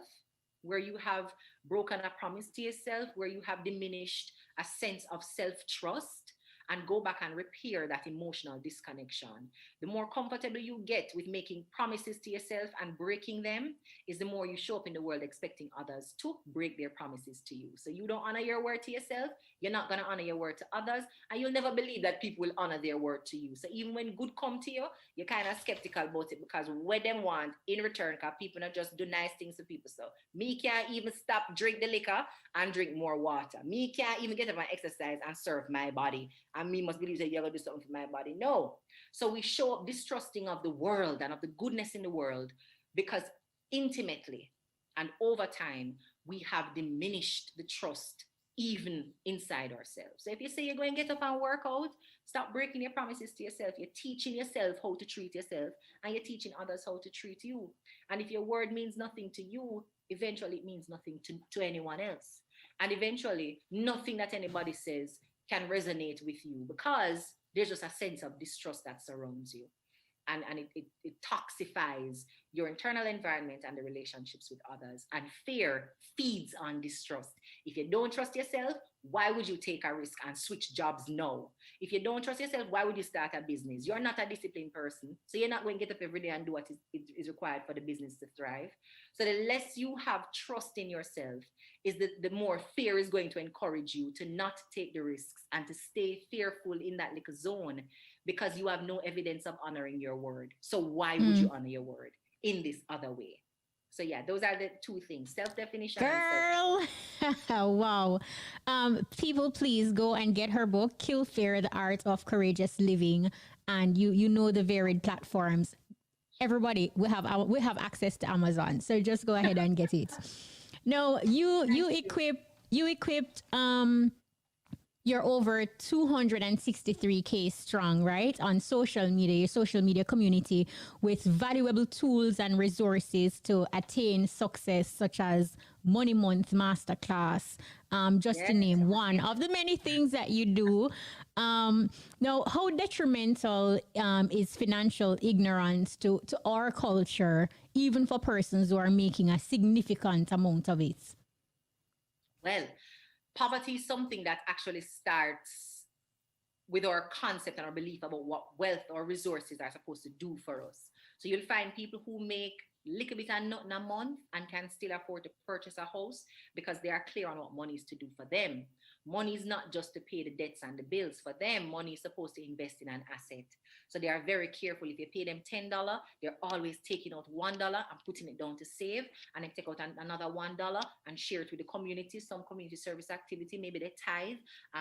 where you have broken a promise to yourself, where you have diminished a sense of self-trust, and go back and repair that emotional disconnection. The more comfortable you get with making promises to yourself and breaking them is the more you show up in the world expecting others to break their promises to you. So you don't honor your word to yourself, you're not going to honor your word to others, and you'll never believe that people will honor their word to you. So even when good come to you, you're kind of skeptical about it, because what them want in return, because people not just do nice things to people. So me can't even stop drink the liquor and drink more water. Me can't even get up and exercise and serve my body. And me must believe that you're going to do something for my body. No. So we show up distrusting of the world and of the goodness in the world, because intimately and over time, we have diminished the trust even inside ourselves. So if you say you're going to get up and work out, stop breaking your promises to yourself. You're teaching yourself how to treat yourself, and you're teaching others how to treat you. And if your word means nothing to you, eventually it means nothing to anyone else. And eventually, nothing that anybody says can resonate with you, because there's just a sense of distrust that surrounds you. And it toxifies your internal environment and the relationships with others. And fear feeds on distrust. If you don't trust yourself, why would you take a risk and switch jobs now? If you don't trust yourself, why would you start a business? You're not a disciplined person, so you're not going to get up every day and do what is required for the business to thrive. So the less you have trust in yourself, is the more fear is going to encourage you to not take the risks and to stay fearful in that little zone, because you have no evidence of honoring your word. So why would you honor your word in this other way? So yeah, those are the 2 things: self-definition. Girl, wow. People, please go and get her book, Kill Fear: The Art of Courageous Living. And you know the varied platforms. Everybody, we have access to Amazon, so just go ahead and get it. No, you equipped you're over 263K strong, right? On social media, your social media community, with valuable tools and resources to attain success, such as Money Month Masterclass, just to name one of the many things that you do. Now, how detrimental is financial ignorance to our culture, even for persons who are making a significant amount of it? Well, poverty is something that actually starts with our concept and our belief about what wealth or resources are supposed to do for us. So you'll find people who make little bit of nothing a month and can still afford to purchase a house because they are clear on what money is to do for them. Money is not just to pay the debts and the bills. For them, money is supposed to invest in an asset. So they are very careful. If you pay them $10, they're always taking out $1 and putting it down to save, and then take out another $1 and share it with the community, some community service activity. Maybe they tithe,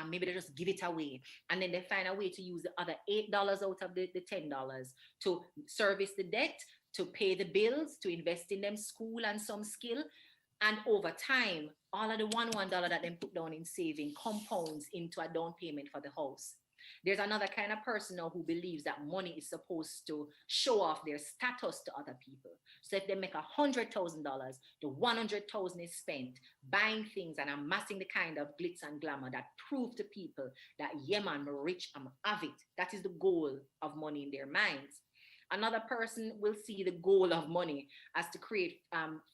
maybe they just give it away. And then they find a way to use the other $8 out of the $10 to service the debt, to pay the bills, to invest in them school and some skill. And over time, all of the $1 that they put down in saving compounds into a down payment for the house. There's another kind of person now who believes that money is supposed to show off their status to other people. So if they make $100,000, the $100,000 is spent buying things and amassing the kind of glitz and glamour that prove to people that, yeah man, I'm rich, I'm have it. That is the goal of money in their minds. Another person will see the goal of money as to create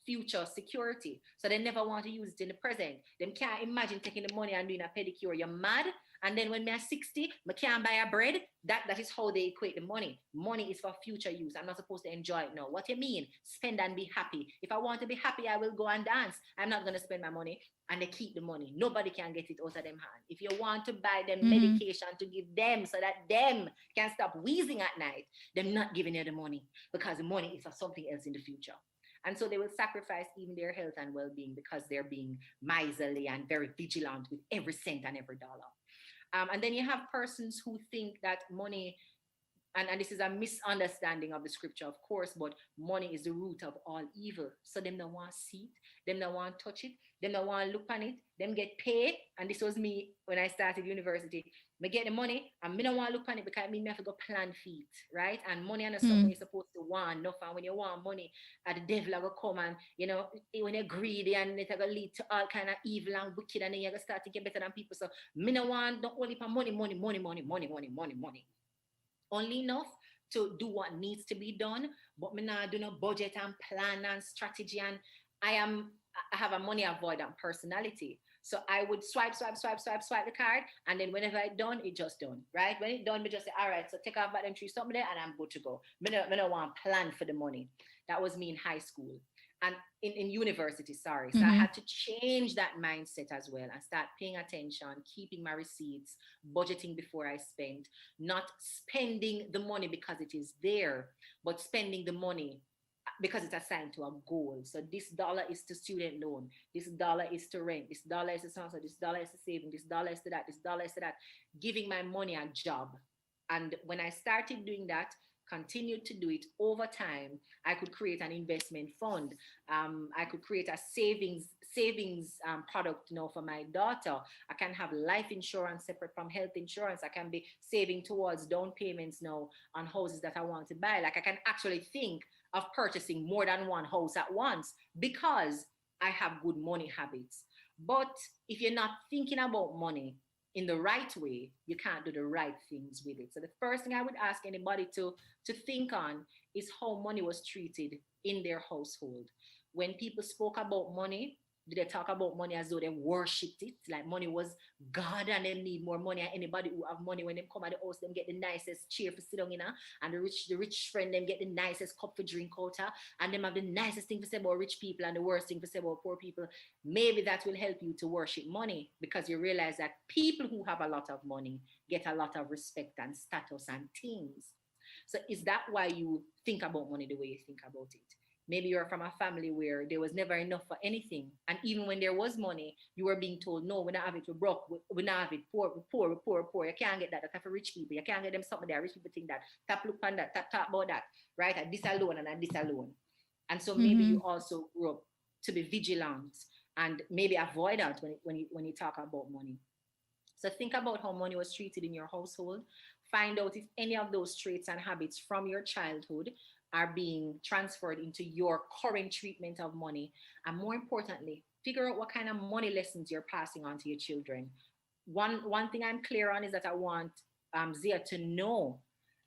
future security. So they never want to use it in the present. They can't imagine taking the money and doing a pedicure. You're mad. And then when me are 60, I can't buy a bread. That is how they equate the money. Money is for future use. I'm not supposed to enjoy it now. What you mean? Spend and be happy. If I want to be happy, I will go and dance. I'm not going to spend my money. And they keep the money. Nobody can get it out of them hand. If you want to buy them medication to give them so that them can stop wheezing at night, they're not giving you the money because the money is for something else in the future. And so they will sacrifice even their health and well-being because they're being miserly and very vigilant with every cent and every dollar. And then you have persons who think that money, and this is a misunderstanding of the scripture, of course, but money is the root of all evil. So them don't want to see it, them don't want to touch it, them don't want to look on it, them get paid. And this was me when I started university. I get the money and I don't want to look on it because it means I have to go plan feet, right? And money and something you're supposed to want. No, and when you want money, the devil will come and, you know, when you're greedy and it's going to lead to all kind of evil and wicked and then you're going to start to get better than people. So I don't only for money. Only enough to do what needs to be done, but I not do no budget and plan and strategy. And I have a money avoidant personality. So I would swipe the card. And then whenever it's done, it just done, right? When it's done, we just say, all right, so take off about them three something there and I'm good to go. I don't want to plan for the money. That was me in high school and in university, sorry. So I had to change that mindset as well and start paying attention, keeping my receipts, budgeting before I spend, not spending the money because it is there, but spending the money because it's assigned to a goal. So this dollar is to student loan, this dollar is to rent, this dollar is to sponsor, this dollar is to saving, this dollar is to that, this dollar is to that, giving my money a job. And when I started doing that, continued to do it over time, I could create an investment fund. I could create a savings product, you know, for my daughter. I can have life insurance separate from health insurance. I can be saving towards down payments now on houses that I want to buy. Like I can actually think of purchasing more than one house at once because I have good money habits. But if you're not thinking about money in the right way, you can't do the right things with it. So the first thing I would ask anybody to think on is how money was treated in their household. When people spoke about money, did they talk about money as though they worshipped it? Like money was God and they need more money. And anybody who have money, when they come at the house, them get the nicest chair for sit down in. And the rich friend, them get the nicest cup for drink out. And them have the nicest thing to say about rich people and the worst thing to say about poor people. Maybe that will help you to worship money because you realize that people who have a lot of money get a lot of respect and status and things. So is that why you think about money the way you think about it? Maybe you're from a family where there was never enough for anything. And even when there was money, you were being told, no, we don't have it, we're broke, we don't have it, poor. You can't get that. That's for rich people. You can't get them something there. Rich people think that. Tap look on that, talk about that, right? At this alone and at this alone. And so maybe you also grew up to be vigilant and maybe avoidant when you talk about money. So think about how money was treated in your household. Find out if any of those traits and habits from your childhood are being transferred into your current treatment of money. And more importantly, figure out what kind of money lessons you're passing on to your children. One thing I'm clear on is that I want Zia to know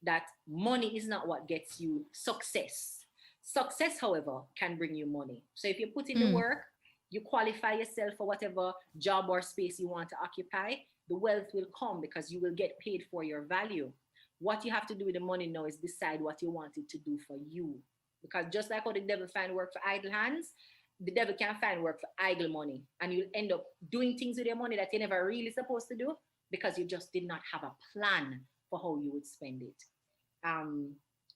that money is not what gets you success. Success, however, can bring you money. So if you put in the work, you qualify yourself for whatever job or space you want to occupy, the wealth will come because you will get paid for your value. What you have to do with the money now is decide what you want it to do for you. Because just like how the devil find work for idle hands, the devil can find work for idle money. And you'll end up doing things with your money that you're never really supposed to do because you just did not have a plan for how you would spend it.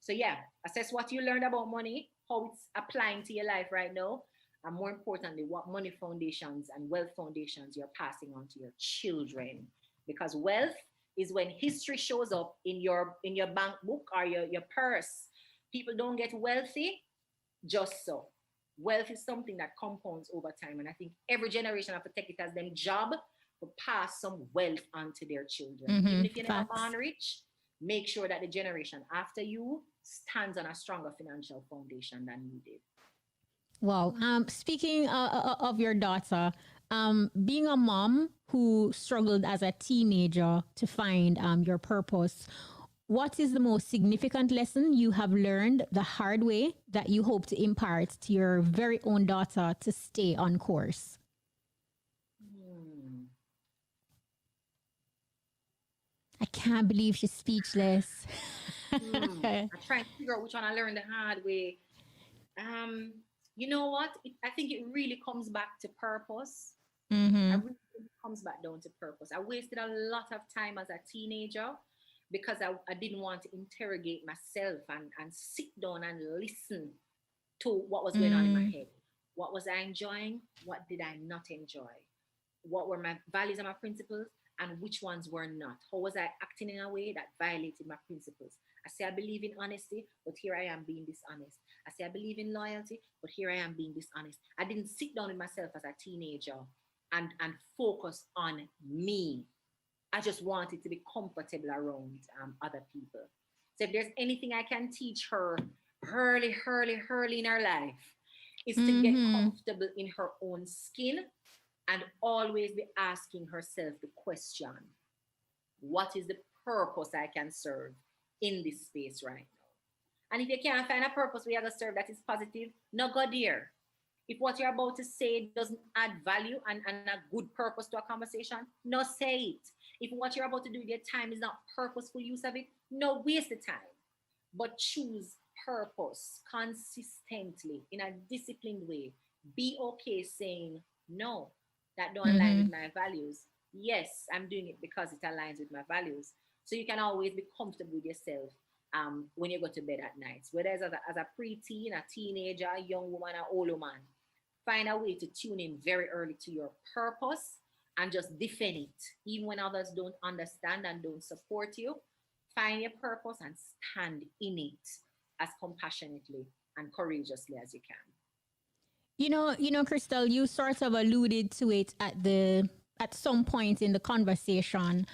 So yeah, assess what you learned about money, how it's applying to your life right now, and more importantly, what money foundations and wealth foundations you're passing on to your children. Because wealth is when history shows up in your bank book or your purse. People don't get wealthy just so. Wealth is something that compounds over time. And I think every generation have to take it as their job to pass some wealth on to their children. Even if you're never born rich, make sure that the generation after you stands on a stronger financial foundation than you did. Wow. Speaking of your daughter, being a mom who struggled as a teenager to find your purpose, what is the most significant lesson you have learned the hard way that you hope to impart to your very own daughter to stay on course? I can't believe she's speechless. I'm trying to figure out which one I learned the hard way. Um, you know what? I think it really comes back to purpose. I Mm-hmm. really think it comes back down to purpose. I wasted a lot of time as a teenager because I didn't want to interrogate myself and sit down and listen to what was going on in my Mm. head. What was I enjoying? What did I not enjoy? What were my values and my principles? And which ones were not? How was I acting in a way that violated my principles? I say I believe in honesty, but here I am being dishonest. I say I believe in loyalty, but here I am being dishonest. I didn't sit down with myself as a teenager and focus on me. I just wanted to be comfortable around other people. So if there's anything I can teach her early in her life, is to get Mm-hmm. comfortable in her own skin and always be asking herself the question, what is the purpose I can serve in this space right now? And if you can't find a purpose where you're going to serve that is positive, no go there. If what you're about to say doesn't add value and a good purpose to a conversation, no say it. If what you're about to do with your time is not purposeful use of it, no waste the time. But choose purpose consistently in a disciplined way. Be okay saying no, that don't align Mm-hmm. with my values. Yes, I'm doing it because it aligns with my values. So you can always be comfortable with yourself when you go to bed at night. Whether it's as a preteen, a teenager, a young woman, an old woman, find a way to tune in very early to your purpose and just defend it. Even when others don't understand and don't support you, find your purpose and stand in it as compassionately and courageously as you can. Krystal, you sort of alluded to it at some point in the conversation.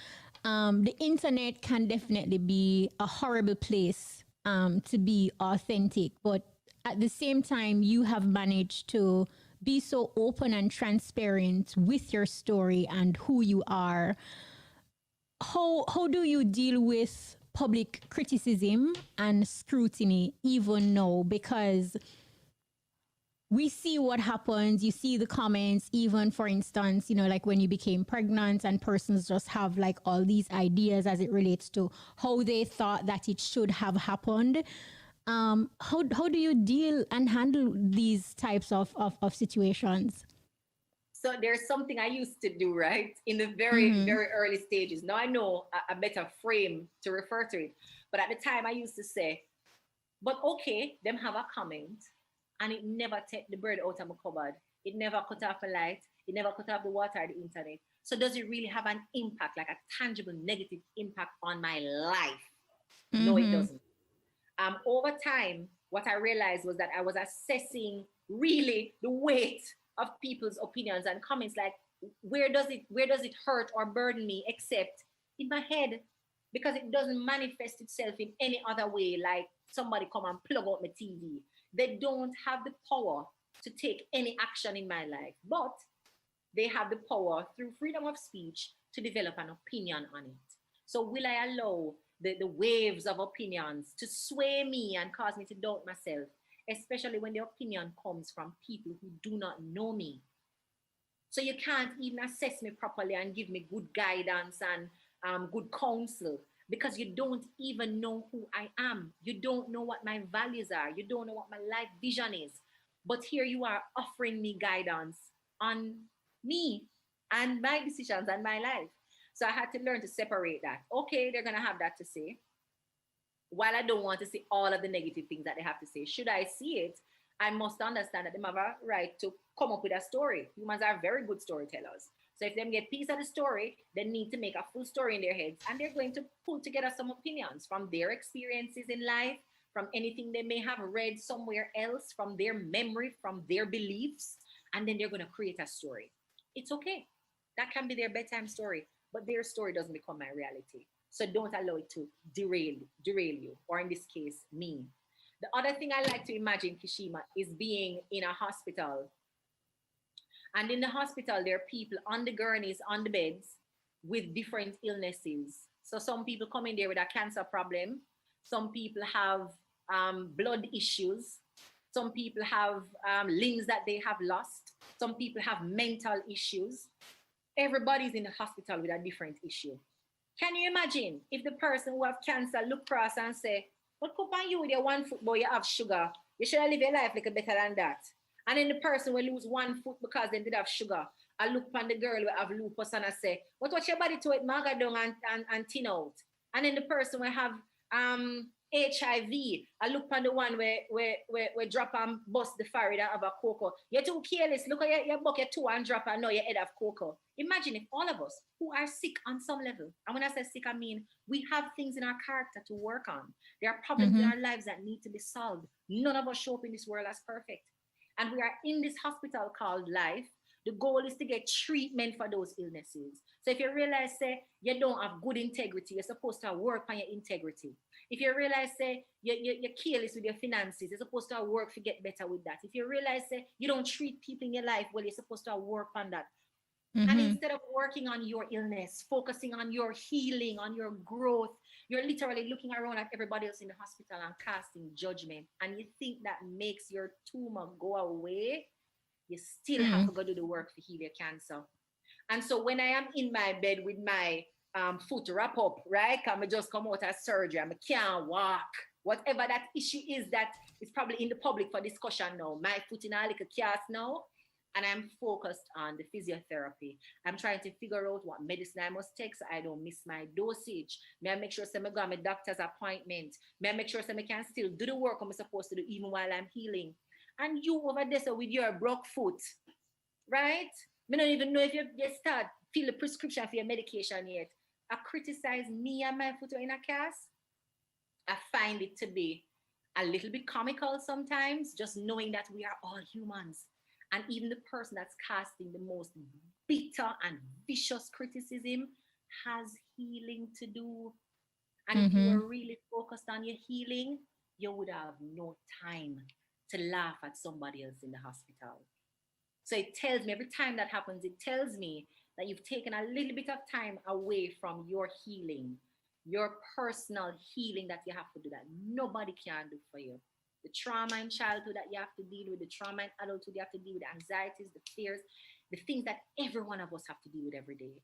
The internet can definitely be a horrible place to be authentic, but at the same time, you have managed to be so open and transparent with your story and who you are. How do you deal with public criticism and scrutiny even now? Because we see what happens. You see the comments, even for instance, like when you became pregnant and persons just have like all these ideas as it relates to how they thought that it should have happened. How do you deal and handle these types of situations? So there's something I used to do, right? In the very, Mm-hmm. very early stages. Now I know a better frame to refer to it. But at the time I used to say, but okay, them have a comment and it never take the bird out of my cupboard. It never cut off the light. It never cut off the water or the internet. So does it really have an impact, like a tangible negative impact on my life? No, it Mm-hmm. doesn't. Over time, what I realized was that I was assessing really the weight of people's opinions and comments. Like, where does it hurt or burden me, except in my head, because it doesn't manifest itself in any other way. Like somebody come and plug out my TV. They don't have the power to take any action in my life, but they have the power through freedom of speech to develop an opinion on it. So will I allow the waves of opinions to sway me and cause me to doubt myself, especially when the opinion comes from people who do not know me? So you can't even assess me properly and give me good guidance and good counsel because you don't even know who I am. You don't know what my values are. You don't know what my life vision is. But here you are offering me guidance on me and my decisions and my life. So I had to learn to separate that. Okay, they're going to have that to say. While I don't want to see all of the negative things that they have to say, should I see it, I must understand that they have a right to come up with a story. Humans are very good storytellers. So if them get piece of the story, they need to make a full story in their heads, and they're going to pull together some opinions from their experiences in life, from anything they may have read somewhere else, from their memory, from their beliefs, and then they're going to create a story. It's okay. That can be their bedtime story, but their story doesn't become my reality. So don't allow it to derail you, or in this case, me. The other thing I like to imagine, Kshema, is being in a hospital. And in the hospital, there are people on the gurneys, on the beds, with different illnesses. So some people come in there with a cancer problem. Some people have blood issues. Some people have limbs that they have lost. Some people have mental issues. Everybody's in the hospital with a different issue. Can you imagine if the person who have cancer look across and say, what could on you with your 1 foot, boy, you have sugar. You should have live your life like a better than that. And then the person will lose 1 foot because they did have sugar. I look upon the girl who have lupus and I say, what watch your body to it, maga down and thin out. And then the person will have HIV. I look upon the one where drop and bust the forehead and have a cocoa. You're too careless. Look at your bucket two and drop and know your head have cocoa. Imagine if all of us who are sick on some level, and when I say sick, I mean we have things in our character to work on. There are problems in our lives that need to be solved. None of us show up in this world as perfect. And we are in this hospital called life. The goal is to get treatment for those illnesses. So if you realize, say, you don't have good integrity, you're supposed to work on your integrity. If you realize, say, you're careless with your finances, you're supposed to work to get better with that. If you realize, say, you don't treat people in your life well, you're supposed to work on that. And instead of working on your illness, focusing on your healing, on your growth, you're literally looking around at everybody else in the hospital and casting judgment. And you think that makes your tumor go away. You still have to go do the work to heal your cancer. And so when I am in my bed with my foot wrap up, right? I just come out of surgery, I can't walk. Whatever that issue is that is probably in the public for discussion now. My foot in a little cast now. And I'm focused on the physiotherapy. I'm trying to figure out what medicine I must take so I don't miss my dosage. May I make sure I go to my doctor's appointment? May I make sure I can still do the work I'm supposed to do even while I'm healing? And you over there so with your broke foot, right? I don't even know if you start fill the prescription for your medication yet. I criticize me and my foot in a cast. I find it to be a little bit comical sometimes, just knowing that we are all humans. And even the person that's casting the most bitter and vicious criticism has healing to do. And if you were really focused on your healing, you would have no time to laugh at somebody else in the hospital. So it tells me, every time that happens, it tells me that you've taken a little bit of time away from your healing, your personal healing that you have to do that nobody can do for you. The trauma in childhood that you have to deal with, the trauma in adulthood you have to deal with, the anxieties, the fears, the things that every one of us have to deal with every day.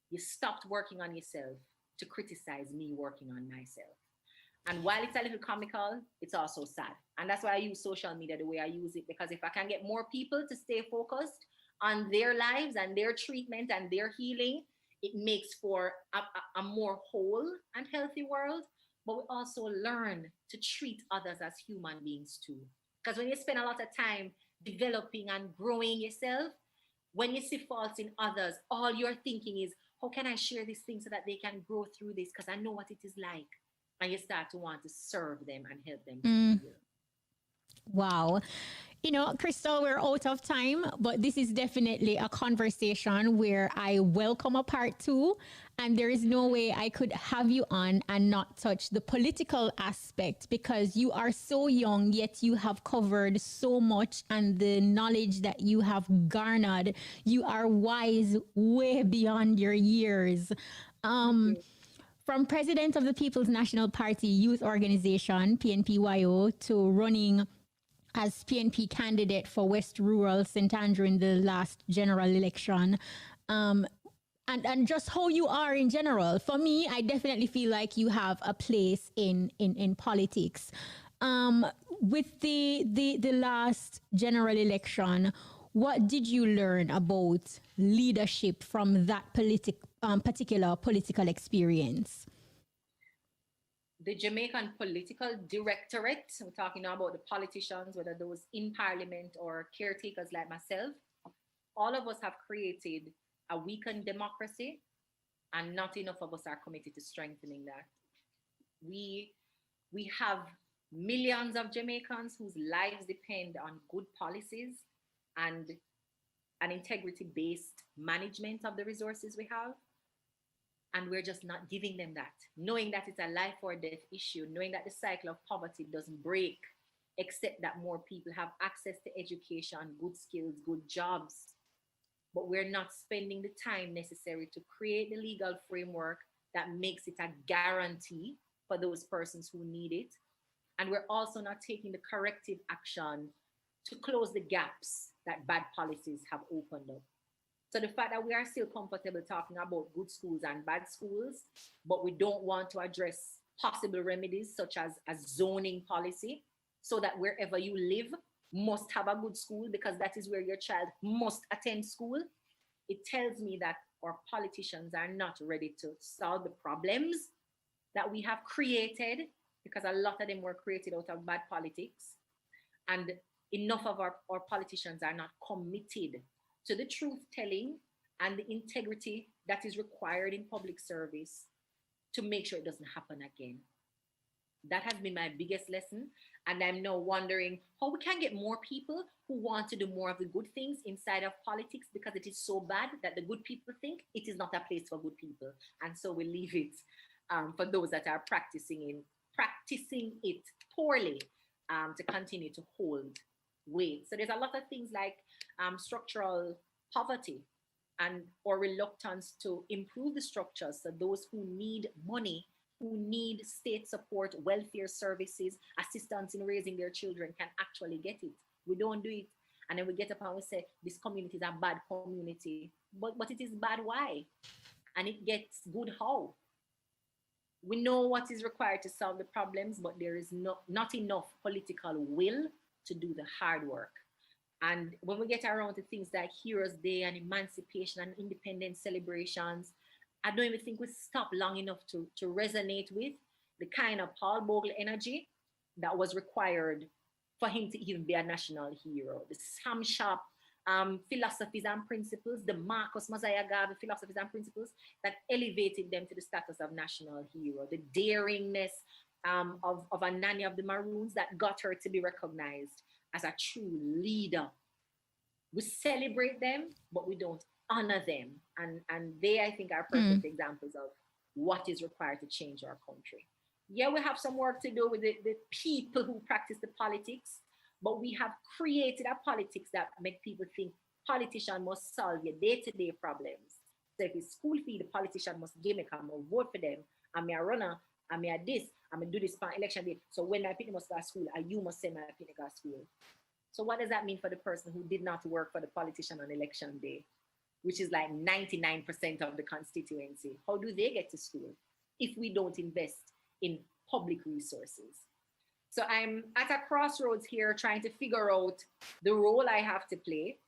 You stopped working on yourself to criticize me working on myself. And while it's a little comical, it's also sad. And that's why I use social media the way I use it, because if I can get more people to stay focused on their lives and their treatment and their healing, it makes for a more whole and healthy world. But we also learn to treat others as human beings too. Because when you spend a lot of time developing and growing yourself, when you see faults in others, all you're thinking is, how can I share this thing so that they can grow through this? Because I know what it is like. And you start to want to serve them and help them. Wow. You know, Krystal, we're out of time, but this is definitely a conversation where I welcome a part two. And there is no way I could have you on and not touch the political aspect, because you are so young, yet you have covered so much, and the knowledge that you have garnered, you are wise way beyond your years. From president of the People's National Party Youth Organization, PNPYO, to running as PNP candidate for West Rural St. Andrew in the last general election, and just how you are in general. For me, I definitely feel like you have a place in politics. With the last general election, what did you learn about leadership from that particular political experience? The Jamaican political directorate, we're talking now about the politicians, whether those in parliament or caretakers like myself, all of us have created a weakened democracy, and not enough of us are committed to strengthening that. We have millions of Jamaicans whose lives depend on good policies and an integrity-based management of the resources we have. And we're just not giving them that, knowing that it's a life or death issue, knowing that the cycle of poverty doesn't break, except that more people have access to education, good skills, good jobs. But we're not spending the time necessary to create the legal framework that makes it a guarantee for those persons who need it. And we're also not taking the corrective action to close the gaps that bad policies have opened up. So the fact that we are still comfortable talking about good schools and bad schools, but we don't want to address possible remedies such as a zoning policy, so that wherever you live must have a good school because that is where your child must attend school, it tells me that our politicians are not ready to solve the problems that we have created, because a lot of them were created out of bad politics. And enough of our politicians are not committed to the truth telling and the integrity that is required in public service to make sure it doesn't happen again. That has been my biggest lesson. And I'm now wondering how we can get more people who want to do more of the good things inside of politics, because it is so bad that the good people think it is not a place for good people. And so we leave it for those that are practicing it poorly to continue to hold weight. So there's a lot of things like structural poverty and or reluctance to improve the structures, so those who need money, who need state support, welfare services, assistance in raising their children can actually get it. We don't do it. And then we get up and we say, this community is a bad community. But it is bad, why? And it gets good, how? We know what is required to solve the problems, but there is not enough political will to do the hard work. And when we get around to things like Heroes Day and emancipation and independence celebrations, I don't even think we stop long enough to resonate with the kind of Paul Bogle energy that was required for him to even be a national hero. The Sam Sharp philosophies and principles, the Marcus Mosiah Garvey philosophies and principles that elevated them to the status of national hero. The daringness of Anani of the Maroons that got her to be recognized as a true leader. We celebrate them, but we don't honor them. And they, I think, are perfect examples of what is required to change our country. Yeah, we have some work to do with the people who practice the politics, but we have created a politics that make people think politician must solve your day-to-day problems. So if it's school fee, the politician must give me, come and vote for them. I'm a runner, I'm a this, I'm gonna do this for election day. So when my people must go to school, you must send my people to school. So what does that mean for the person who did not work for the politician on election day, which is like 99% of the constituency? How do they get to school if we don't invest in public resources? So I'm at a crossroads here trying to figure out the role I have to play.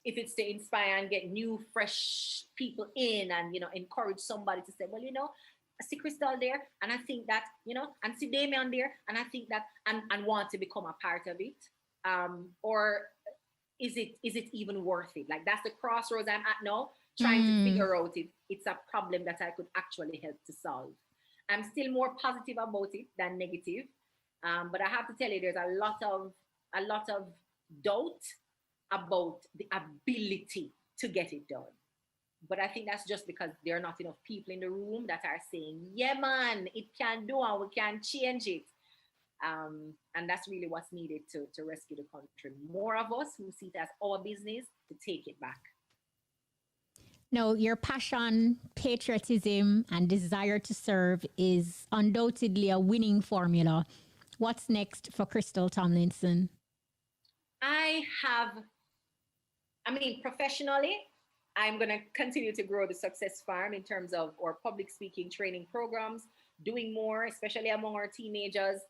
If it's to inspire and get new, fresh people in and, encourage somebody to say, well, I see Krystal there, and I think that, and see Damien there, and I think that, and want to become a part of it. Or is it even worth it? Like, that's the crossroads I'm at now, trying to figure out if it's a problem that I could actually help to solve. I'm still more positive about it than negative. But I have to tell you, there's a lot of doubt about the ability to get it done. But I think that's just because there are not enough people in the room that are saying, yeah, man, it can do and we can change it. And that's really what's needed to rescue the country. More of us who see it as our business to take it back. No, your passion, patriotism, and desire to serve is undoubtedly a winning formula. What's next for Krystal Tomlinson? Professionally, I'm going to continue to grow the Success Farm in terms of our public speaking training programs, doing more, especially among our teenagers,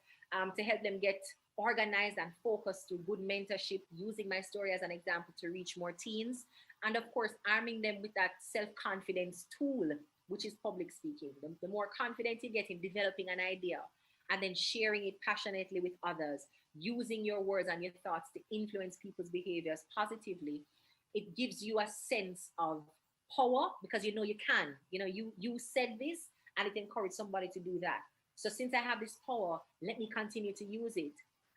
to help them get organized and focused through good mentorship, using my story as an example to reach more teens. And of course, arming them with that self-confidence tool, which is public speaking. The more confident you get in developing an idea and then sharing it passionately with others, using your words and your thoughts to influence people's behaviors positively, it gives you a sense of power because you can. You said this and it encouraged somebody to do that. So since I have this power, let me continue to use it.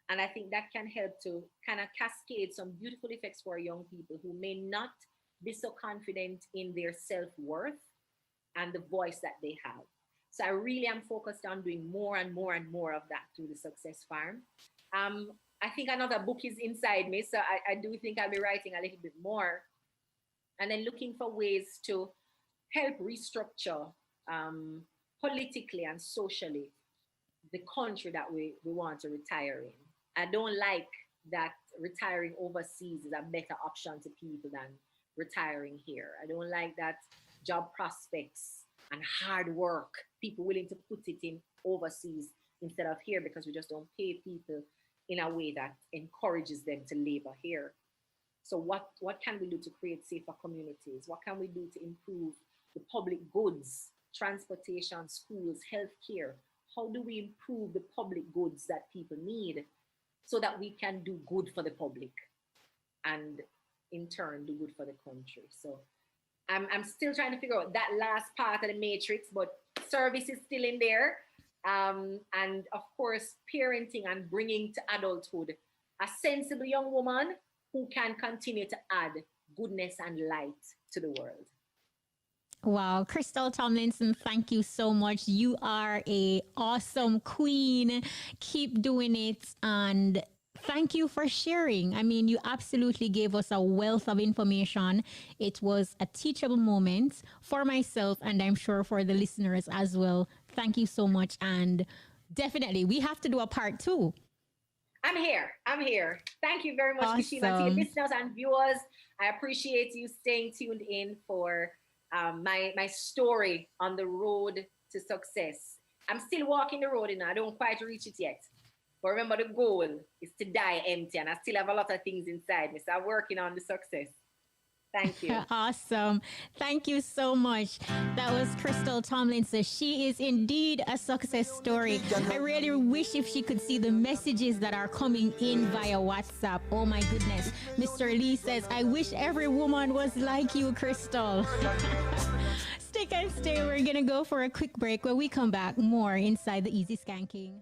And I think that can help to kind of cascade some beautiful effects for young people who may not be so confident in their self-worth and the voice that they have. So I really am focused on doing more and more and more of that through the Success Farm. I think another book is inside me, so I do think I'll be writing a little bit more. And then looking for ways to help restructure politically and socially the country that we want to retire in. I don't like that retiring overseas is a better option to people than retiring here. I don't like that job prospects and hard work, people willing to put it in overseas instead of here, because we just don't pay people in a way that encourages them to labor here. So what can we do to create safer communities? What can we do to improve the public goods, transportation, schools, healthcare? How do we improve the public goods that people need so that we can do good for the public and in turn do good for the country? So I'm still trying to figure out that last part of the matrix, but service is still in there. And of course, parenting and bringing to adulthood a sensible young woman who can continue to add goodness and light to the world. Wow, Krystal Tomlinson, thank you so much. You are a awesome queen. Keep doing it, and thank you for sharing. I mean, you absolutely gave us a wealth of information. It was a teachable moment for myself, and I'm sure for the listeners as well. Thank you so much, and definitely we have to do a part 2. I'm here. Thank you very much, Kshema. To your listeners and viewers, I appreciate you staying tuned in for my story on the road to success. I'm still walking the road, and I don't quite reach it yet. But remember, the goal is to die empty, and I still have a lot of things inside me. So I'm working on the success. Thank you. Awesome. Thank you so much. That was Krystal Tomlinson. She is indeed a success story. I really wish if she could see the messages that are coming in via WhatsApp. Oh my goodness. Mr. Lee says, I wish every woman was like you, Krystal. Stick and stay. We're going to go for a quick break. When we come back, more inside the Easy Skanking.